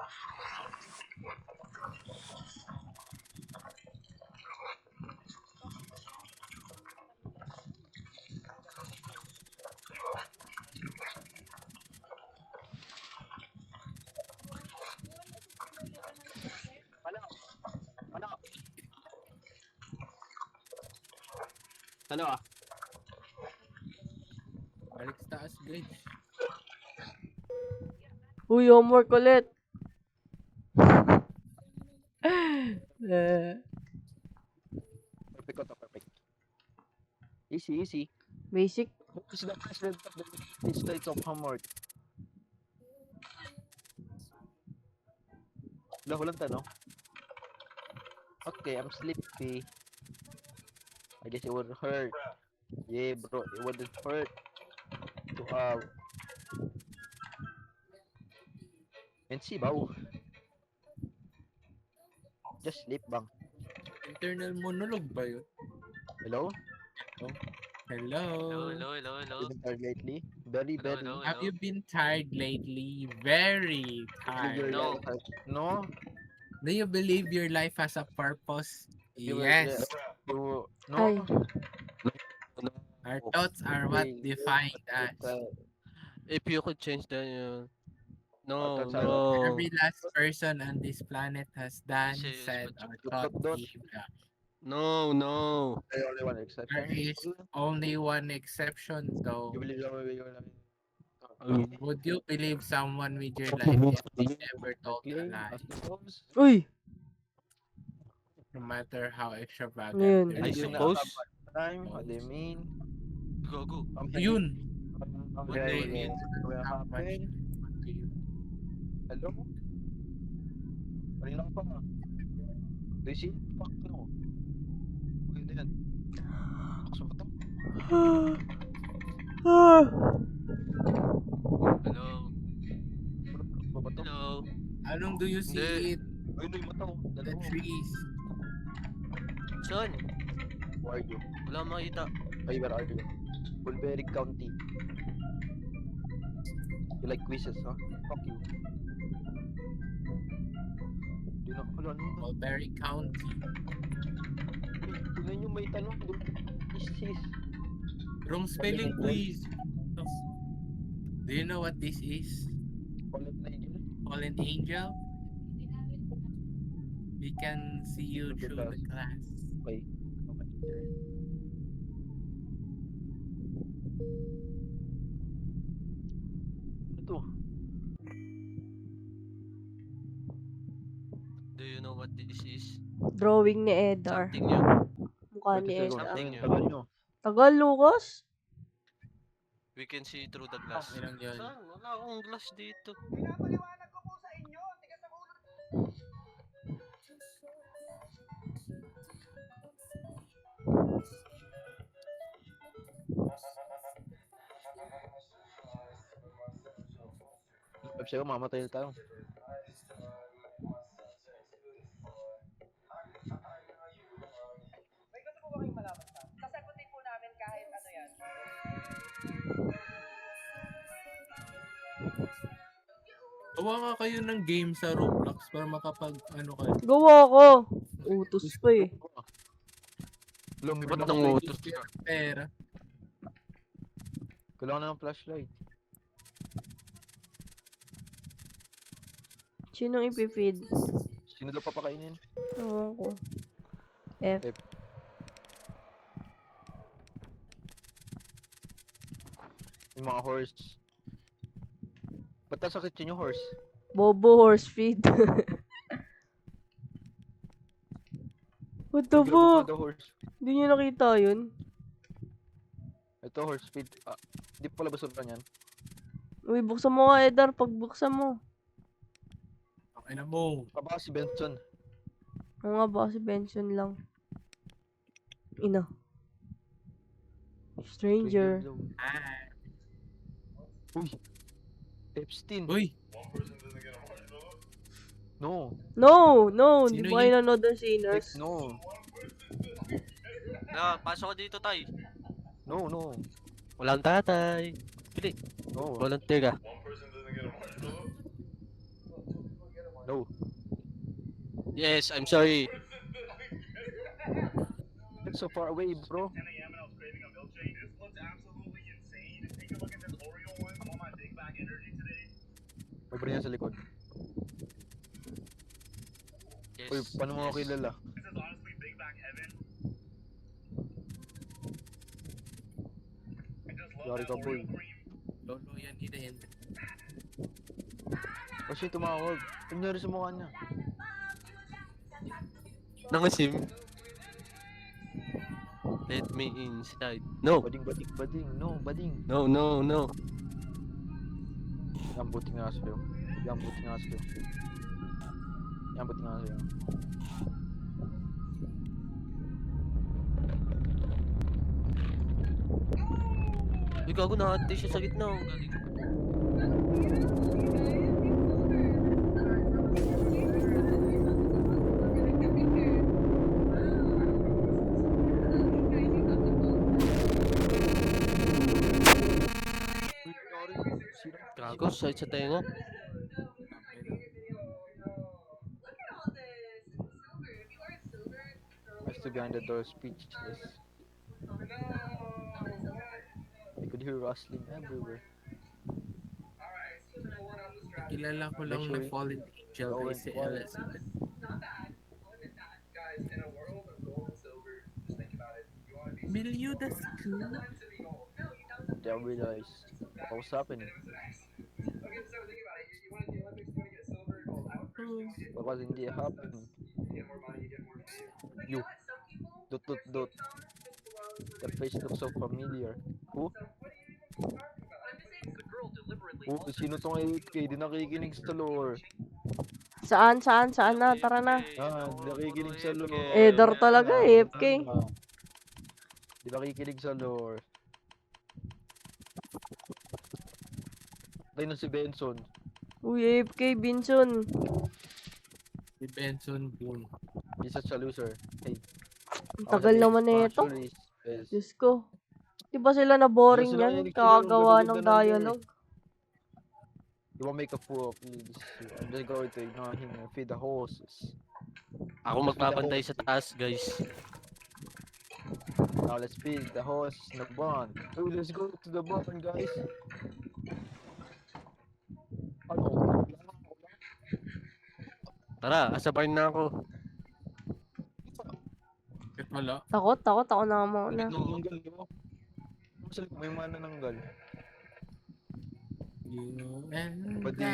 Ano ah? Balik sa taas, guys. Uy, homework ulit. Perfect ko to, perfect. Easy, easy. Basic. Who is the president of the United States of America? Walang tanong. Okay, I'm sleepy. I guess it would hurt. Yeah, bro, it wouldn't hurt to have NC ba? Just sleep bang. Internal monologue ba yun? Hello? Hello? You've been tired lately? Very, very. Have you been tired lately? Very tired. No? Do you believe your life has a purpose? You will- Yes. You, Ay. no? Our thoughts are what Okay. define us. If you could change the no, thoughts are no. Every last person on this planet has done, Serious, said, but or you thought don't- evil. No, no. There's only one exception. There is only one exception though. You believe that way you're like, Would you believe someone with your life if they ever told a okay, lie? as suppose. Uy! No matter how Ano yun? extravagant I their suppose. Time, what they mean. Go, go. Yun! Okay, they mean will how much happen. to you. Hello? Kanina ka pa. Do you see? Fuck no. Pwede yan. Kaso ba to? Hello. Ba ba to? Hello. Anong do you see Hindi. it? Ayun na yung mata oh. The Dalawa. trees. Saan? Who are you? Wala makita. Ay, where are you? Bulberry County. You like quizzes, huh? Fuck you. Di na, ano yun? Mulberry County. Tingnan nyo may tanong. Is Wrong spelling, please. Do you know what this is? Fallen Angel? Fallen angel? We can see you Look at through the us. glass. Okay. Ano to? Do you know what this is? Drawing ni Edar. Something new. Mukha ni 30 seconds. Edar. Something new. Tagal nyo. Tagal, Lucas? We can see through the glass. Ilang yun? Saan? Wala akong glass dito. Pinapaliwanag ko po sa inyo. Tigas ang ulo. Sabi sa'yo, mamatay na tayo. May gusto po ba kayong malaman sa? Sasagutin po namin kahit ano yan. Gawa nga kayo ng game sa Roblox para makapag ano kayo. Gawa ko. Utos pa eh. Long Ba't lang. nangutos Use ka? your pera. Kailangan na ng flashlight. Sinong ipifeed? Sino daw papakainin? Ewan ko. F. Yung mga horse. Ba't nasa kitchen yung horse? Bobo horse feed. What the Bigla fuck? the horse. Hindi niyo nakita yun? Ito horse feed. Ah, di pala basuran yan. Uy, buksan mo nga, Edar. Pagbuksan mo. Okay na mo. Baka si Benson. Oo nga ba, si Benson lang. Ina. Stranger. Ah. Uy. Epstein. Uy! No. No, no. Hindi Sino mo yun? kayo nanood ng Sinners. No. Pasok ko dito, tay. No, no. Walang tatay. Pili. No. Volunteer ka. No. Yes, I'm sorry. It's so far away, bro. 10 a.m. and I was craving a milkshake. This looks absolutely insane. Take a look at this Oreo one. I'm on my Big Back energy today. May bariya sa likod. Yes. Uy, paano mo ako kilala? This is honestly Big Back heaven. I just love Yari that ka, Oreo boy. cream. Lolo yan din. Kasi tumawag. Ano nangyari sa mukha niya? Nangasim. Let me inside. No. Bading, bading, bading. No, bading. No, no, no. Yan, buti nga sa'yo. Yan, buti nga sa'yo. Yan, buti nga sa'yo. Uy, gago nakahati siya sa gitna. Ang galing. Gago, side sa tenga. I stood behind the door speechless. I could hear rustling everywhere. Kilala ko lang na fallen angel ay si Elizabeth. Bermuda School? Then I realized what was happening. What was indeed happening? You. Dot dot dot. The face looks so familiar. Who? Sino tong AFK? Di nakikinig sa lore. Saan na? Tara na. Di nakikinig sa lore. Edor talaga, AFK. Di nakikinig sa lore. Tayo na si Benson. Uy, AFK, Binson. Si Benson Boone. He's such a loser. Hey. Ang tagal naman na ito. Actually, yes. Diyos ko. Di ba sila na boring Sila yan? yung Kakagawa ng ganda-ganda ng dialogue. You won't make a fool of me. I'm just going to ignore him and feed the horses. Ako magpapantay sa taas, guys. Now let's feed the horses in the barn. Oh, let's go to the barn, guys. Ano? Tara, asa barn na ako. Bakit wala? Takot ako na muna. Nananggal mo. Masalik, may manananggal. You and Pwede.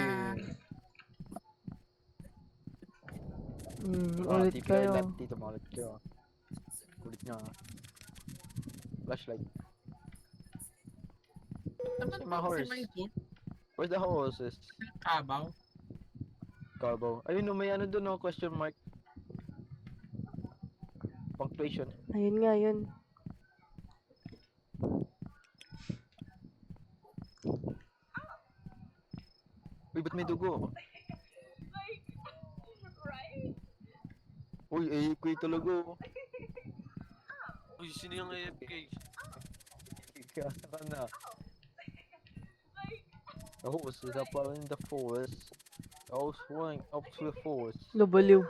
Ulit kayo. Dito mo ulit kayo. Ulit nga. Flashlight. Naman Si my horse. Where's the horses? Kabaw. Carbo. Ayun no, may ano doon no, question mark. Punctuation. Ayun nga, yun. Uy, ba't may dugo? Uy, AFK talaga. Uy, sino yung AFK? Kaya ka na. The horse is up in the forest. I was running up to the forest. Lubaliw.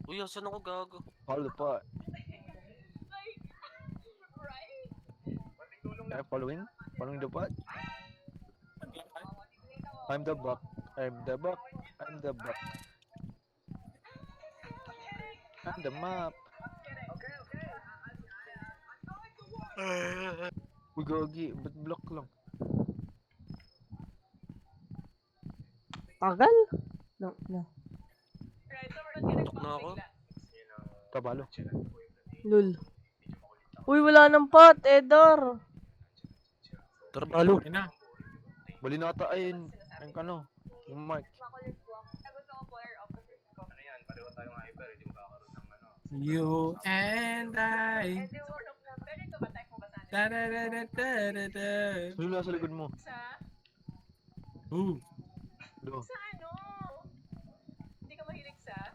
Uy, asan ako gago? Follow the path. I'm following? Following the path? I'm the buck. I'm the buck. I'm the buck. I'm the map. Uy, gagi. Ba't block lang? Tagal? No. Tok na ako. Kabalo. Lul. Uy, wala nang pot, Edor. Tarbalo. Ayun na. Bali nata ayun. Ang ano? Yung mark. You and I. Da-da-da-da-da-da-da. Sino nasa likod mo? Ooh. Do. Sa ano? Hindi ka mahilig sa?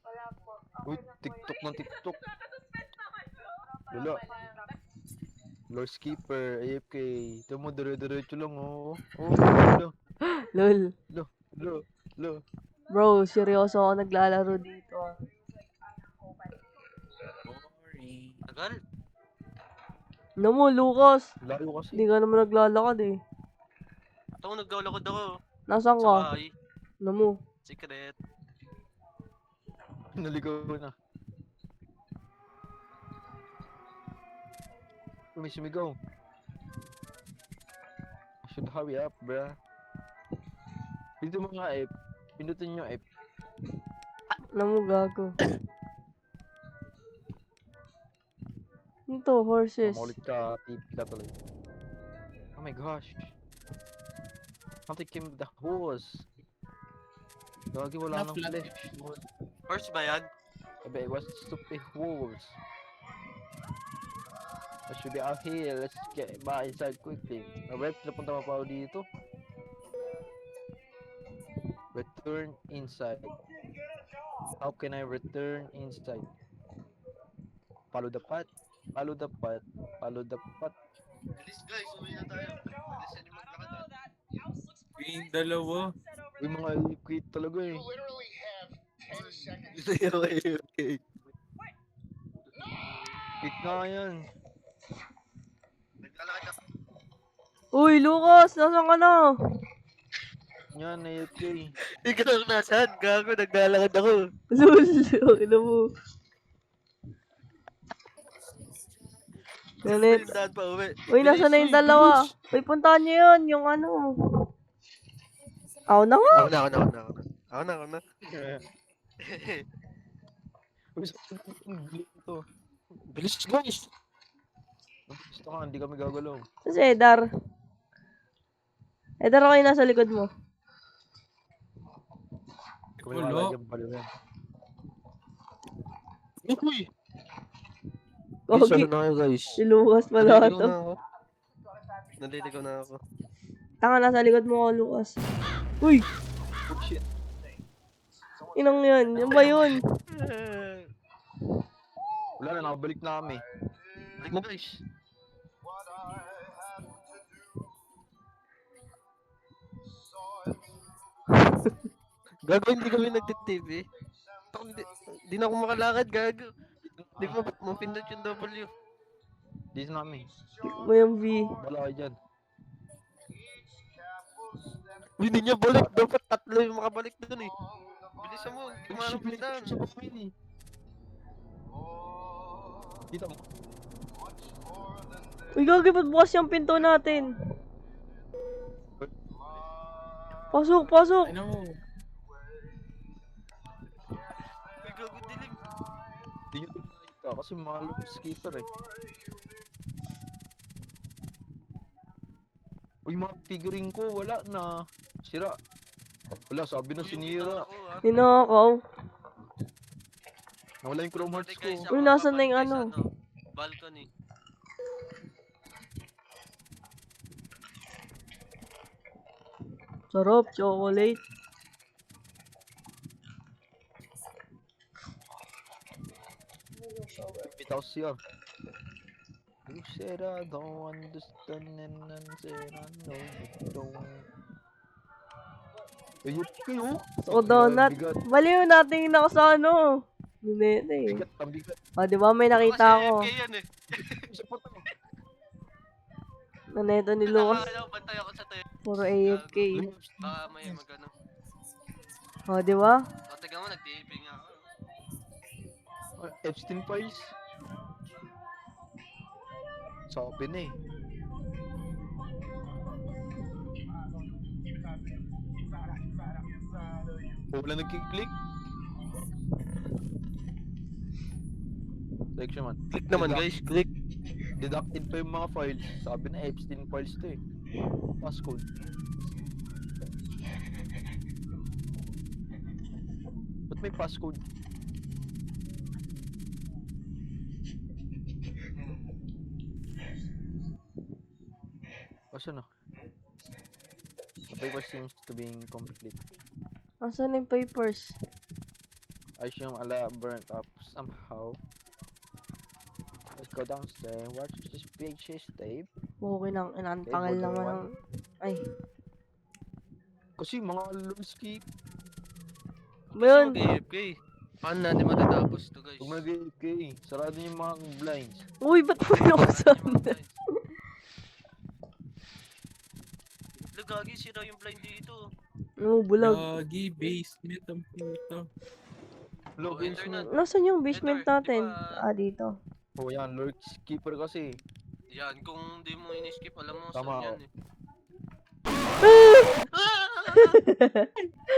Wala po. Uy, TikTok ng TikTok. Nakasuspend naman bro. Lolo. Lord Skipper, AFK. Ito mo, dire-diretso lang, oh. Oh, lo, Lul. lo. Bro, seryoso ako naglalaro dito. Boring. Tagal. Ano mo, Lucas? Layo kasi. Hindi ka naman naglalakad eh. Ito, naglalakad ako. Nasaan Sa ka? bahay. Ano mo? Secret. Naligaw na. May sumigaw. I should hurry up, bruh. Pindutin mo nga F. Pindutin nyo F. Alam mo, gago. Ito, horses. Mamulit ka, pipi ka tuloy. Oh my gosh. Something came with the horse. Gagi, wala nang Na-flat. flesh. Horse ba yan? Sabi, it was stupid horse. I should be out here. Let's get back inside quickly. Rep, napunta pa ako dito. Return inside. How can I return inside? Follow the path. Follow the path. Follow the path. Bilis guys, uwi na tayo. Bilis yan yung maglakad. Yung dalawa. Yung mga liquid talaga eh. Okay. Pick nga yan. Naglalakad ako. Uy, Lucas! Nasaan ka na? Yan, AFK. Ikaw ang nasaan? Gago, naglalakad ako. Lul, ano mo? Ganit. Saan pa uwi? Uy, nasa na yung dalawa? Uy, puntahan niyo yun, yung ano. Ako na nga. Ako na. Ito. Bilis guys. Gusto ka, hindi kami gagalaw. Ito si Edar. Edar, ako yung nasa likod mo. Hindi kami Wala. nakalagyan baliw yan. Uy! Gogi. Ano na kayo guys? Si Lucas pala Naliligaw ito. na ako. Naliligaw na ako. Tanga, nasa likod mo ako, Lucas. Uy! Oh shit. Inang yan. Yan ba yun? Wala na, nakabalik na kami. Balik mo guys. Gago, hindi kami nagtitv. Hindi na ako makalakad, gago. Hindi ko mapindot yung W. Dito na kami. Click mo yung V. Wala kayo dyan. Hindi niya balik. Dapat tatlo yung makabalik doon eh. Bilisan mo. Kumarap mo doon. Dito. Uy, gagi, ba't bukas yung pinto natin? Pasok, pasok! Ano mo? Uy, gago, dilim. Hindi nyo nakita kasi mahal yung skater eh. Uy, mga figurine ko, wala na. Sira. Wala, sabi na sinira. Ninakaw. Nawala yung chrome hearts ko. Uy, nasan na yung ano? Balcony. Sarap, chocolate. Bitaw siya. You said I don't understand and I said I know you don't. Ayun kayo. So, donut. Baliw natin yung sa ano. Lunete eh. Bigat, ang bigat. O, di ba may nakita ako. Kasi AFK yan eh. Naneto ni Lucas. Bantay ako sa tayo. Puro AFK. Baka may magano. O, di ba? O, taga mo, nag-TV nga ako. Epstein Files. Sabi na eh. Wala nagkiklik. Section man. Click naman guys, click. Deducted pa yung mga files. Sabi na Epstein Files to eh. Passcode. Ba't may passcode? Asa na? The paper seems to be incomplete. Asan yung papers? I assume ala burnt up somehow. Let's go downstairs. Watch this big shit tape. Okay lang, inantangal Table naman one. ang... Ay, Kasi mga lulski. ba yun? Mag-AFK. Paano natin matatapos to guys? Huwag mag-AFK. Sarado yung mga blinds. Uy, ba't mo pinuksan? Gagi, sira yung blind dito. Oo, bulag. Lagi, basement ang puta. Look, internet. Nasaan yung basement Ito, natin? diba- Ah, dito. Oh yan, lurk keeper kasi. Yan, kung di mo in-skip, alam mo Tama, saan yan oh. eh.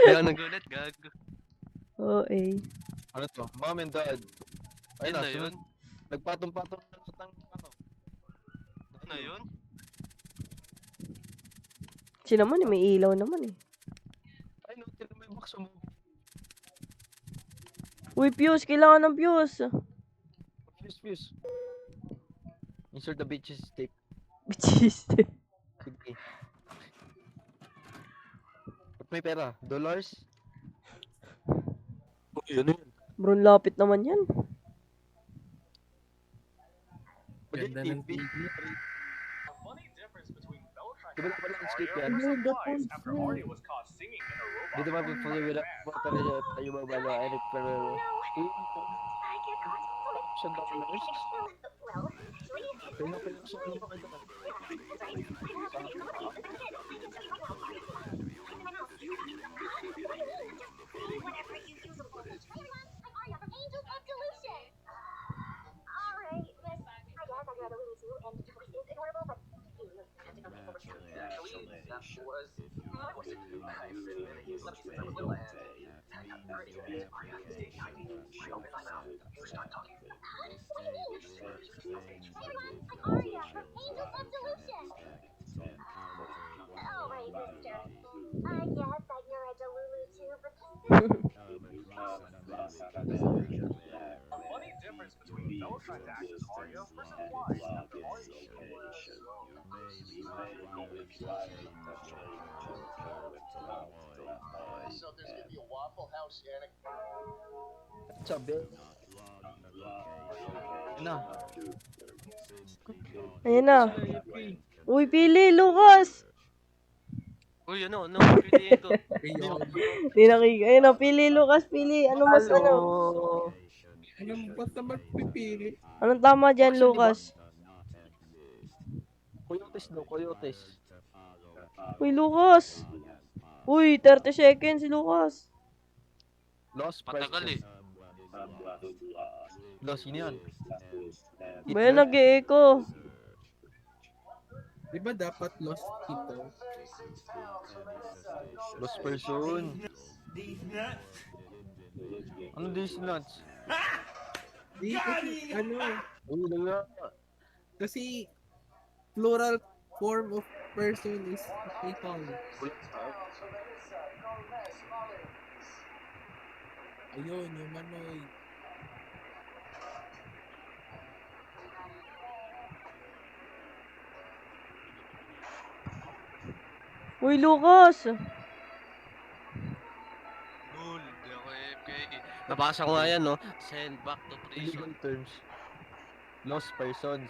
Kaya nagulat, gago. Oo, eh. Ano to? Mom and dad. Ayun Yun na, na yun. nagpatong-patong na sa tang ano. Yun na yun. Kasi naman may ilaw naman eh. Ay no, tira mo yung box mo. Uy, fuse. Kailangan ng fuse. Fuse. Insert the bitches stick. Bitches. Sige. Ba't may pera? Dollars? Oh, yun yun. Bro, lapit naman yan. Ganda ng TV. A funny difference between Beltran Diba naman ang skip yan? twice after Arya was caught singing in a robot. Dito ba fully with a water tayo ba bala and pero siya dollars? Kaya sa ano ba ito? A funny difference between Beltran acts Arya versus Wise after Arya. So there's gonna be a Waffle House Yannick. Sabi. Na. Ayan na. Uy, pili, Lucas! Uy, ano pipiliin ko? Ayun. Hindi nakik... Ayan na, pili, Lucas, pili. Ano mas ano? Anong basta magpipili? Anong tama dyan, Lucas? Coyotes daw, coyotes. Uy, Lucas! Uy, 30 seconds si Lucas. Lost price. Matagal eh. Lost, yun yan. Ba yan nag-e-echo? Di ba dapat lost ito? Lost person. Ano these nuts? Di, kasi, ano, Uy, lala. kasi plural form of person is people. Ayun, yung manoy. Uy, Lucas! Lul, di ako AFK. Nabasa ko nga yan, no? Send back to Illegal prison. terms. Lost persons.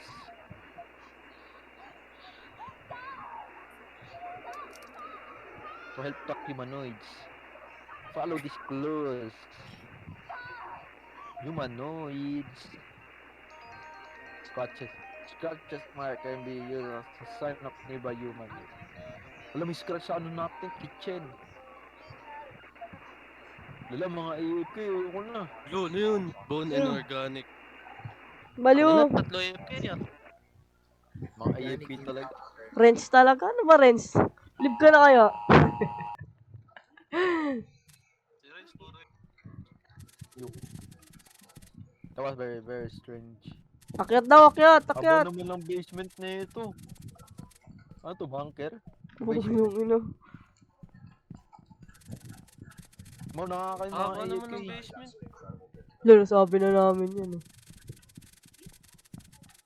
To help track humanoids. Follow these clues. Humanoids. Scratches mark can be used as a sign of nearby human. Wala, may scratch sa ano natin, kitchen. Wala, mga AFK, ayoko na. Yun, yun. Bone and organic. Baliw. Ano na, 3 AFK yan. Mga AFK talaga. Rents talaga? Ano ba rents? Live ka na kaya? That was very, very strange. Akyat daw, akyat, Aba akyat. naman ang basement na ito. Ano to, bunker? Uy, yung ino. Mo, nakakain mga Haba naman AFK. ng basement. Lalo, sabi na namin yan eh.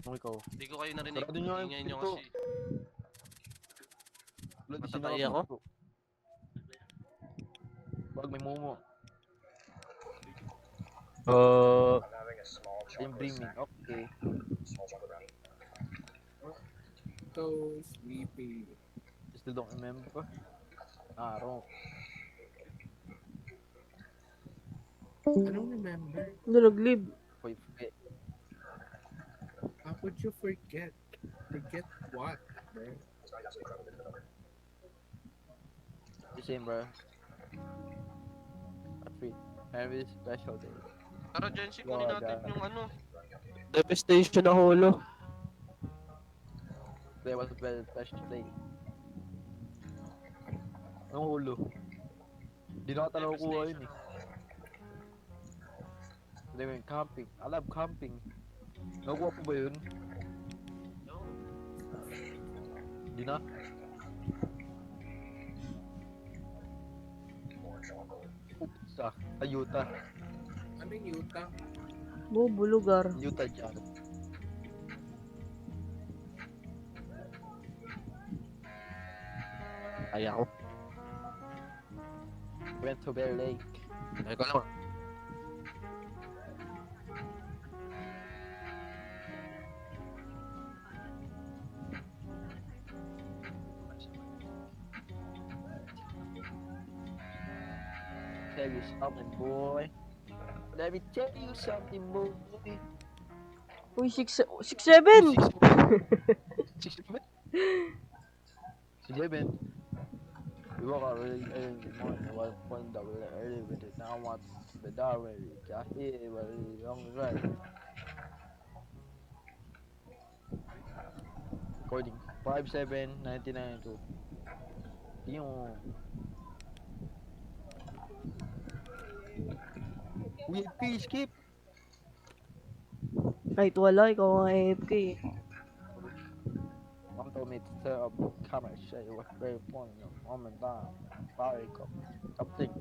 Ano ikaw? Hindi ko kayo narinig. Sarado nyo yung Ingay nyo pinto. kasi. Wala, di Matatay sinakap ako? ko. Wag, may momo. I'm dreaming. Okay. So sleepy. Still don't remember. Ah, wrong. I don't remember. Hindi nag-live. Wait, forget. How could you forget? Forget what, bro? The same, bro. Free. Every special day. Tara, Jensi, kunin natin yung ano. Devastation na holo. There was a very special day. Ang hulo. Di na katalaw kuha yun eh. They went camping. I love camping. Nakuha ko ba yun? Di na? Oops, Utah. Ano yung Utah? Bobo lugar. Utah dyan. Ayaw. Went to Bear Lake. Ay ko lang. Tell you something, boy. Let me tell you something, boy. Uy, 6'7". 6'7"? Si Jeben. We woke up really early in the morning. One point that really early with it. Now I want the dog ready. Got here really long run. Recording 5/7/1992. Yung weird skip. Kahit wala, ikaw ang AFK. Mom told me to set up the camera shit. It was very important. Mom and dad, sorry, something.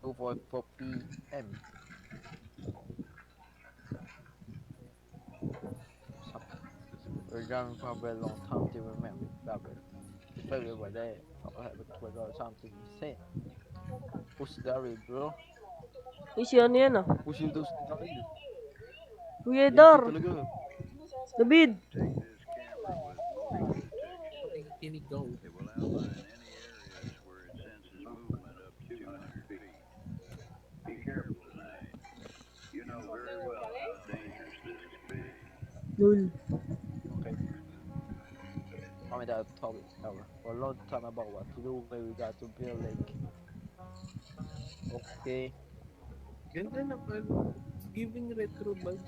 Two for 4 p.m. We're driving for a very long time to remember that. If we were there, I'll have something to say. Who's Dari, bro? Uy, si ano yan ah? Who's you those Dari? Kuya Dar! Talaga. David! Can he go? Lul. Okay. Mom and dad told me for a long time about what to do when we got to Bear Lake. Okay. Ganda naman. It's giving retro vibes.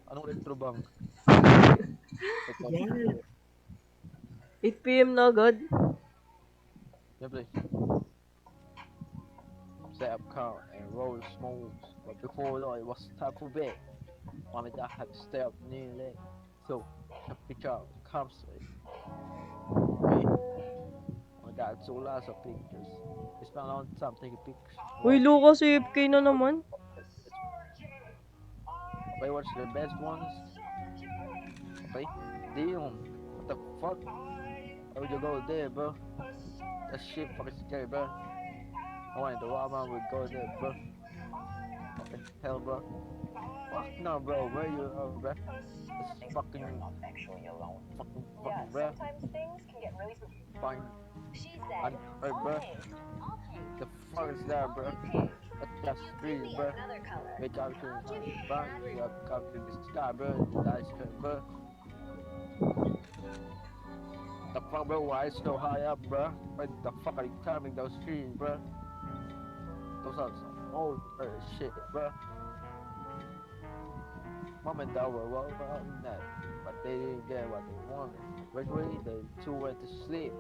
Anong retro bang? 8 PM na agad. Simply set up count and roll smooth. But before that, it was time for bed. Mom and dad had to stay up near late. So, the picture comes with. Okay. My dad took lots of pictures. We spent a long time taking pictures. Uy, Lucas, AFK na naman. Okay, what's the best ones? Okay. Damn. What the fuck? Why would you go there, bro? That shit fucking scary, bro. I wanted the wild man would go there, bro. Fucking hell, bro. Fuck no, bro. Where you, bro? It's fucking, bro. Fine. Hey, bro. The fuck is that, bro? That's just street, bro. Make out to the back, you have to come to the sky, bro. That's good, bro. The fuck, bro? Why it's so high up, bro? Why the fuck are you climbing those trees, bro? Those are some old shit, bro. Mom and dad were well about that, but they didn't get what they wanted. Eventually, they two went to sleep.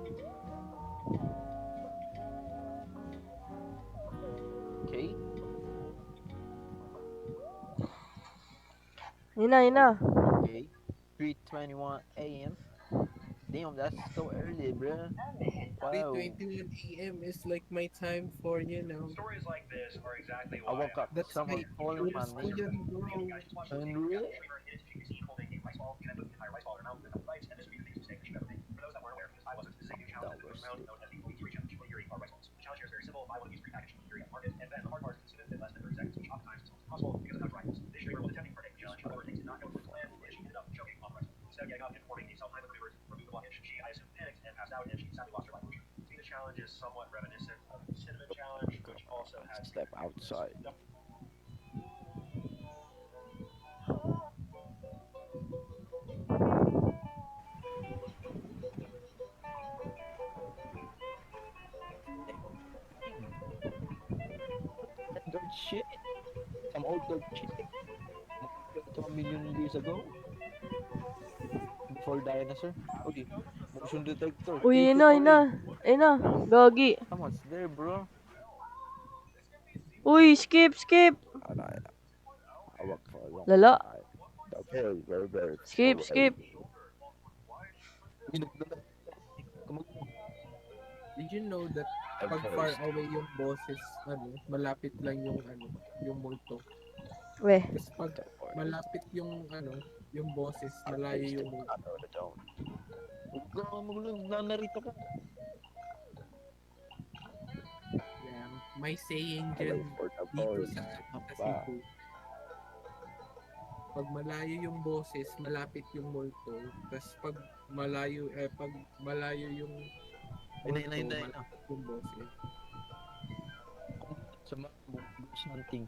Okay. Yun na. Okay. 3:21 a.m. Damn, that's so early, bro. Wow. 3:21 a.m. is like my time for, you know. Stories like this are exactly I why woke up, That's someone my calling my school name. yan, bro. Unreal. Challenge is somewhat reminiscent of the cinnamon challenge, which also had Step outside. That shit. Some old dog shit. 1 million years ago. Before dinosaur. Okay. Motion detector. Uy, Take ayun it na, away. ayun na. Ayun na. Gagi. Someone's there, bro. Uy, skip, skip. I work for a long Lala. time. The very, very, very Skip, away. skip. Did you know that pag far away yung boses, malapit lang yung multo. Weh. Tapos pag malapit yung yung boses, malayo yung multo. Huwag ka magulo, nanarito ka. Yeah, may saying dyan dito sa Cebu. Pag malayo yung boses, malapit yung multo. Tapos pag malayo yung multo, malapit yung boses. Sa mga ghost hunting.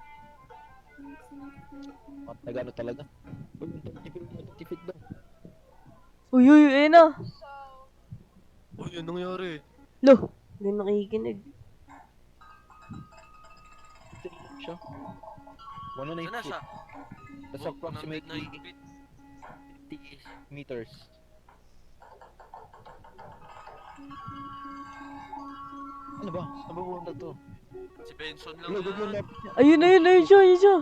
Nagano talaga. Uy, tipid daw. Uy, uy, ayun na. Uy, anong nangyari? Lo, hindi nakikinig. Siya. 190 Sana feet. siya? That's Oh, approximately 190 50 meters. Ano ba? Ano ba pumunta to? Si Benson lang Hello, good yan. morning. Ayun, ayun, ayun siya, ayun siya.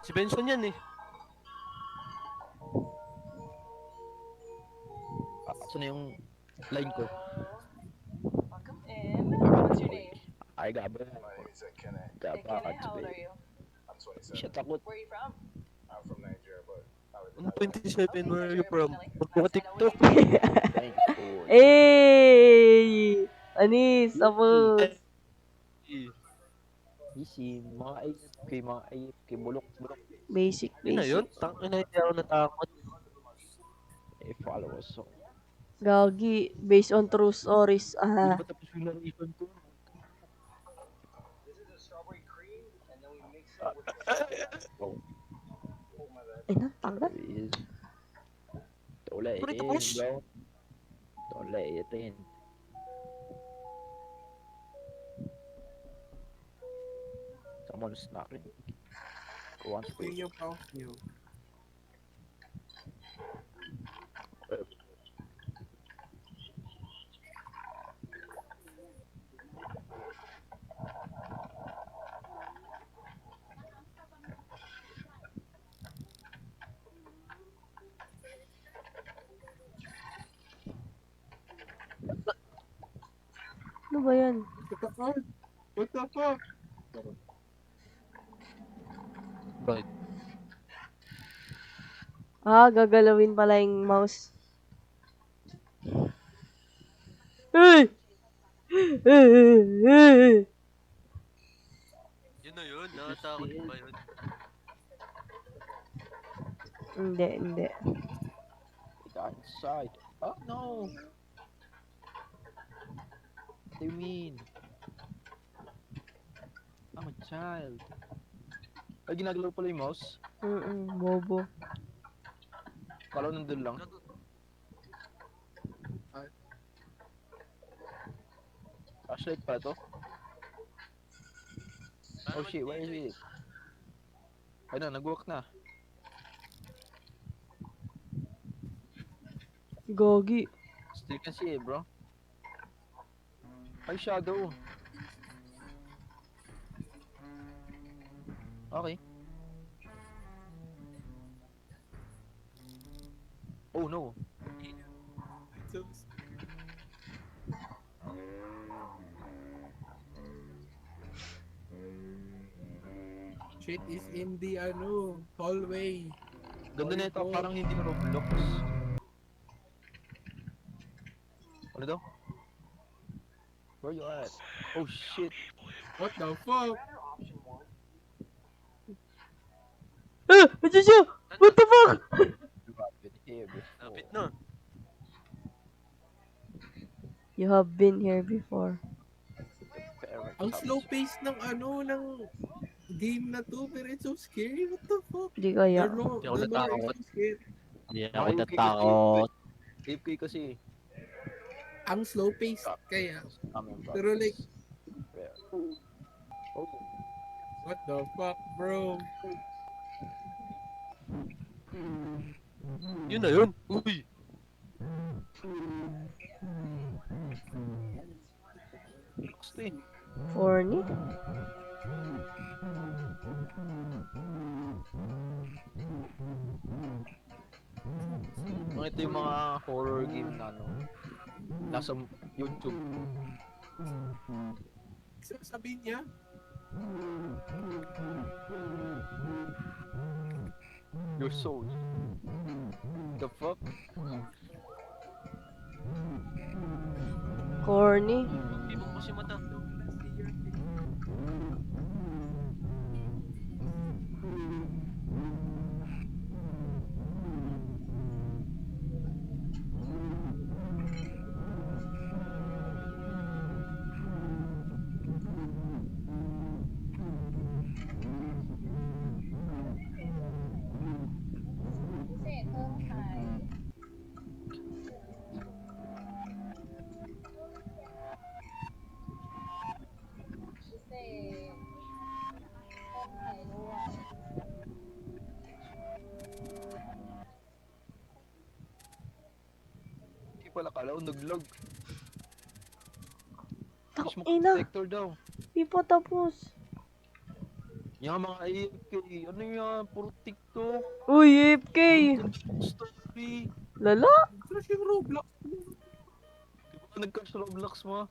Si Benson yan eh. Saan na yung line ko? Welcome in. What's your name? Ay, gaba. Gaba, How old are you? Siya takot. Where are you from? Ano 27, where are you from? Magbuka-tiktok. Thanks, boy. Hey! Anis, tapos. Easy. Mga AFK, bulok. Basic, Yun na yun? basic. Tangin na hindi ako natakot. Follow us. So, Gagi, based on true stories. Hindi Ah, pa tapos yung narration ko. ay na, tagal. don't let it Puro in, tapos. bro. Don't let it in. Someone's knocking. Who wants to? Yung off nyo. Ano ba yan? What the fuck? What the fuck? Bakit? Ah, gagalawin pala yung mouse. Hey! Yun na yun? Nakatakot ba yun? Hindi, hindi. Got inside. Oh no! What do you mean? I'm a child. Ay, ginagalaw pala yung mouse. Bobo. Kala ko nandun lang. Flashlight pala to. Oh shit, where is it? Ay na, nag-work na. Gogi. Still can see it, bro. Ay, shadow. Okay. Oh no. Shit is in the hallway. Ganda na ito, parang hindi na Roblox. Ano daw? Where you at? Oh shit. What the fuck? Ah! Andiyan siya! What the fuck? Lapit na. You have been here before. Ang slow pace ng game na to, pero it's so scary. What the fuck? Di kaya. Hindi ako natakot. Scary. Hindi ako natakot. AFK kasi. Ang slow pace kaya. Amen, bro. Pero like, Oh. what the fuck, bro? Yun na yun. Uy! Gusto eh. Corny? Ito yung mga horror game na ano, nasa YouTube. Sabihin niya, Your soul. The fuck? Corny? Hindi mo kasi mata. Hindi pala kala ko nag-log. Smoke Tangina, detector daw. di pa tapos. Yung mga AFK, ano yan? Puro TikTok. Uy, AFK! Story. Lala? crush yung Roblox. Di ba nag-crash Roblox mo?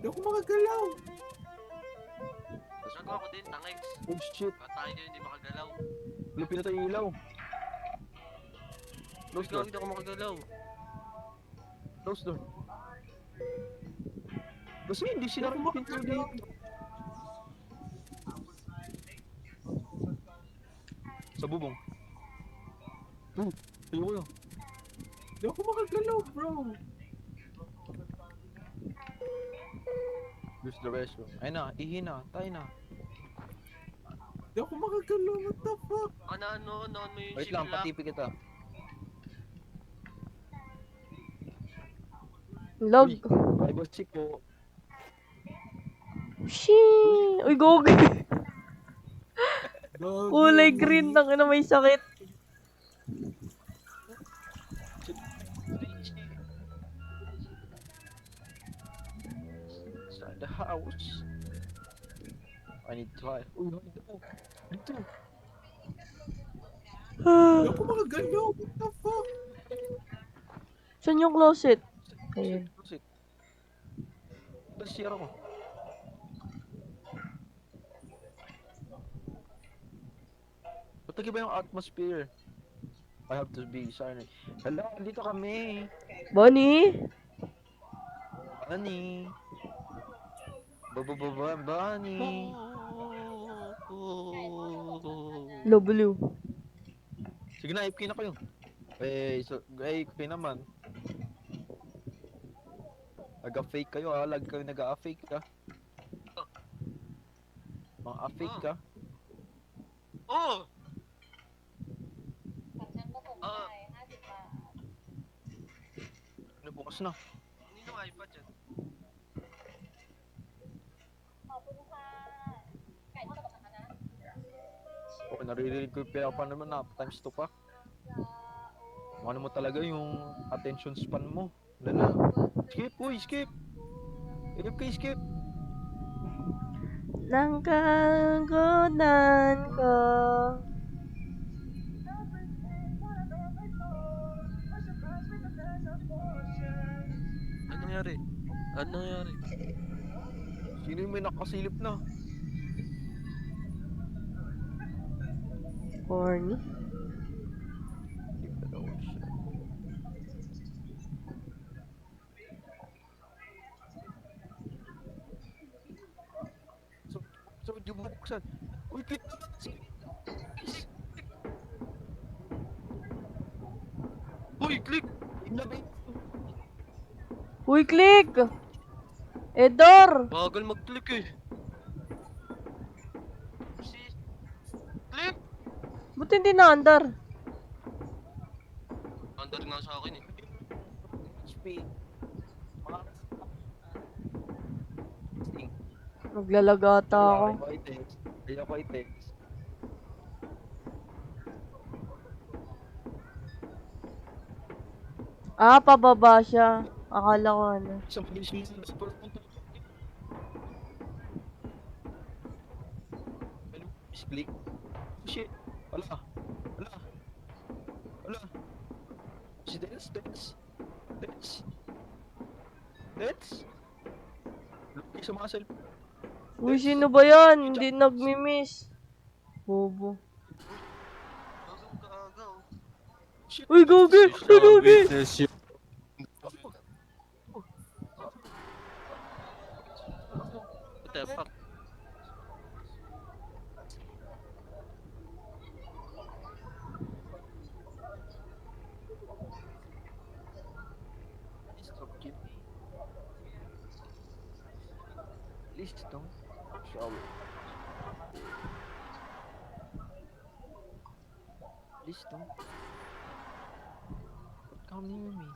Di ako makagalaw. Sago ako din, tangex. Oh shit. Tayo din, hindi makagalaw. Wala pinatay yung ilaw. Close door. Hindi ako makagalaw. Close door. Kasi hindi sinara yung pinto dito. Sa bubong. Ayoko yun. Di ako makagalaw, bro. Use the restroom. Ayun na, ihi na, tayo na. Di ako makagalaw, what the fuck? Ano mo yung Wait shift lang, lock. patipi kita. Log. Privacy ko. Shee! Uy, gogi! Kulay green, tangina may sakit. Inside the house. I need to hide. Uy, dito. Dito. Di ako makagalaw, what the fuck? Saan yung closet? Ayun. Closet. Tapos sira ko. Ba't ba yung atmosphere? I have to be silent. Hello, dito kami. Bonnie? Bunny. Bunny. W. Sige na, AFK na kayo. AFK naman. Nag-fake kayo ha, lag kayo nag-fake ka. Mga fake ka. Oh! Ano bukas na? Hindi nung iPad yan. Okay, naririnig ko yung pinapa naman na times 2 pa. Ano mo talaga yung attention span mo. Lala. Skip, uy, skip! AFK, skip! Nang kagunan ko. Ano nangyari? Ano nangyari? Sino yung may nakasilip na? Corny? Hindi ko daw siya. So, di mo buksan. Uy, click! Uy, click! Inlabay! Uy, click! Edor! Bagal mag-click eh. Click! Ba't hindi na-under? Under nga sa akin eh. HP. Maglalagata ako. Ayoko i-text. Ah, pababa siya. Akala ko ano. Isang mabilis mo sa first punto. Hello, misclick. Oh shit. Wala. Wala. Wala. Si Dance. Lucky sa mga cellphone. Uy, sino ba yan? Hindi nagmi-miss. Bobo. Shit. Uy, gogi! Uy, gogi! What the fuck? Please don't shower. Please don't. Come near me.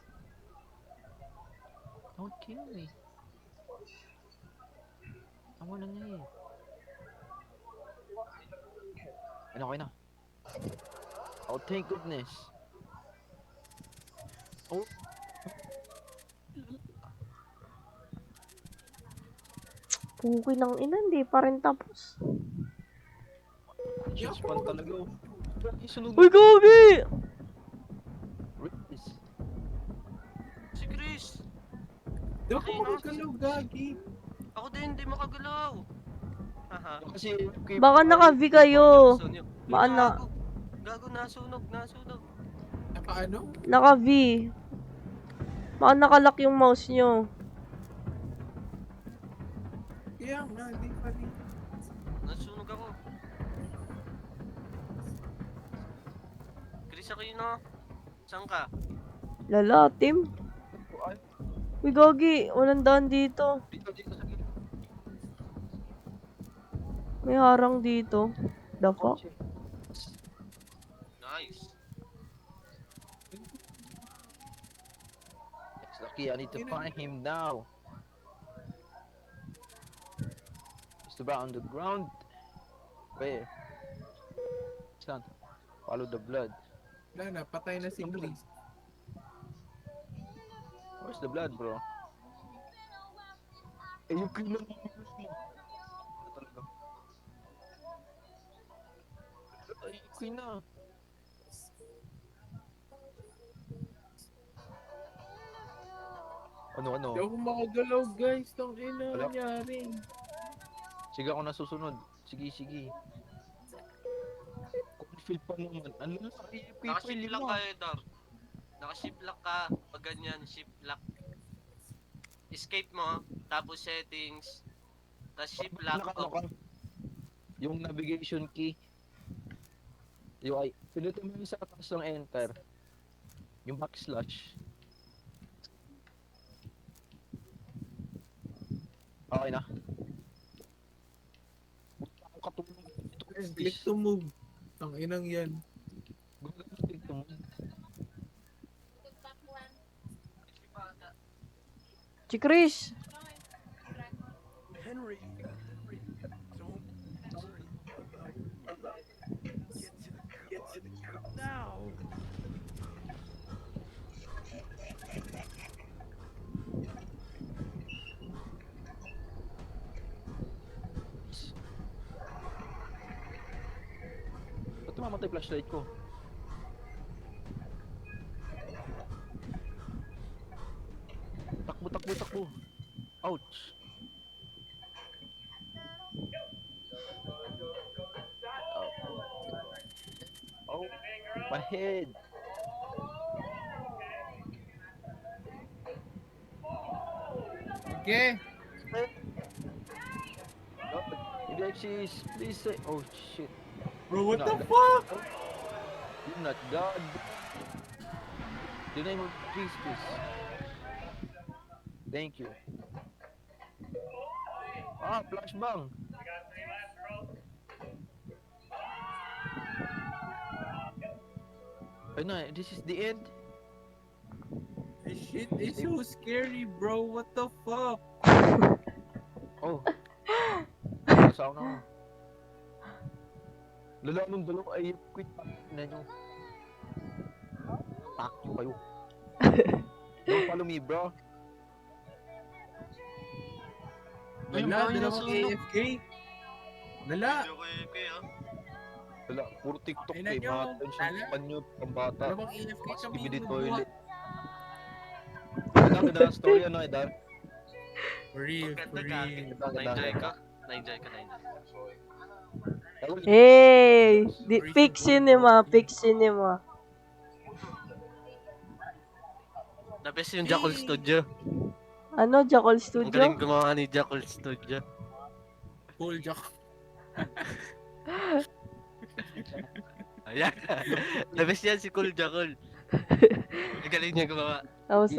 Don't kill me. I wanna live. Ano, okay na. Oh, thank goodness. Oh, Puki ng ina, hindi pa rin tapos. Shit, fun talaga. Sunog. Uy, gogi! Riz. Si Chris! Di ako makagalaw, gagi. Ako din, hindi makagalaw. Haha. Kasi, Baka naka-V kayo. Baka na, Gago, nasunog. Naka ano? naka-V. Baka nakalock yung mouse nyo. Kaya nga, di pa rin. Nasunog ako. Chris, ako yun oh. Saan ka? Lala, Tim. Uy, gogi. Walang daan dito. Dito sa gilid. May harang dito. The fuck? Nice. It's lucky I need to find him now. Mr. Brown on the ground. Where? Son, follow the blood. Wala na, patay na si Chris. Where's the blood, bro? Eh, yung kailan mo. Talaga. Ay, queen na. Ano? Di ako makagalaw, guys. Tang ina, Wala. nangyari. Sige, ako nasusunod. Sige. Feel pa naman. Ano na sa Naka-shift lock ka, Edar. Naka-shift lock ka. Pag ganyan, shift lock. Escape mo, tapos settings. Tapos shift lock. Yung navigation key. Yung ay, pinutin mo yung sa taas ng enter. Yung backslash. Okay na. Ang katulong ito. Click to move. Tang inang yan. Click to move. Si Chris. Henry. Get to the cup now. Ba't mamatay flashlight ko? Takbo. Ouch. Oh, my head. Okay. Maybe she's please say. Oh shit. Bro, what No, the no. fuck? You're not God. The name of Jesus. Thank you. Ah, flashbang. Ay no, this is the end. This shit is so scary, bro. What the fuck? Oh. Kasama na. Lala nung dalawa ay quit na nyo. Fuck you kayo. Don't follow me, bro. Wala, Ayun, dalawang nasunog. AFK. Wala. Wala, puro TikTok Tingnan kay nyo, mga attention wala. span nyo, pambata. Dalawang AFK kami. Skibidi nagbuhat. toilet. Ganda, ganda ng story, ano, Edar? For real, Ganda for ka. real. Na-enjoy ka? Na-enjoy ka. Hey! Peak cinema, peak cinema. The best yung Jackal Studio. Ano, Jackal Ang Studio? galing gumawa ni Jackal Studio. Cool, Jack. Ayan. The best yan si Cool Jackal. Ang galing niya gumawa. Tapos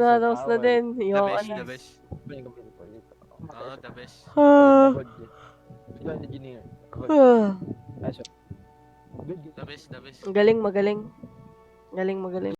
na din. The Iyo best, na. the best. Oo, the best. Ah. Sila engineer. Ah. The best, the best. Galing, magaling. Galing, magaling.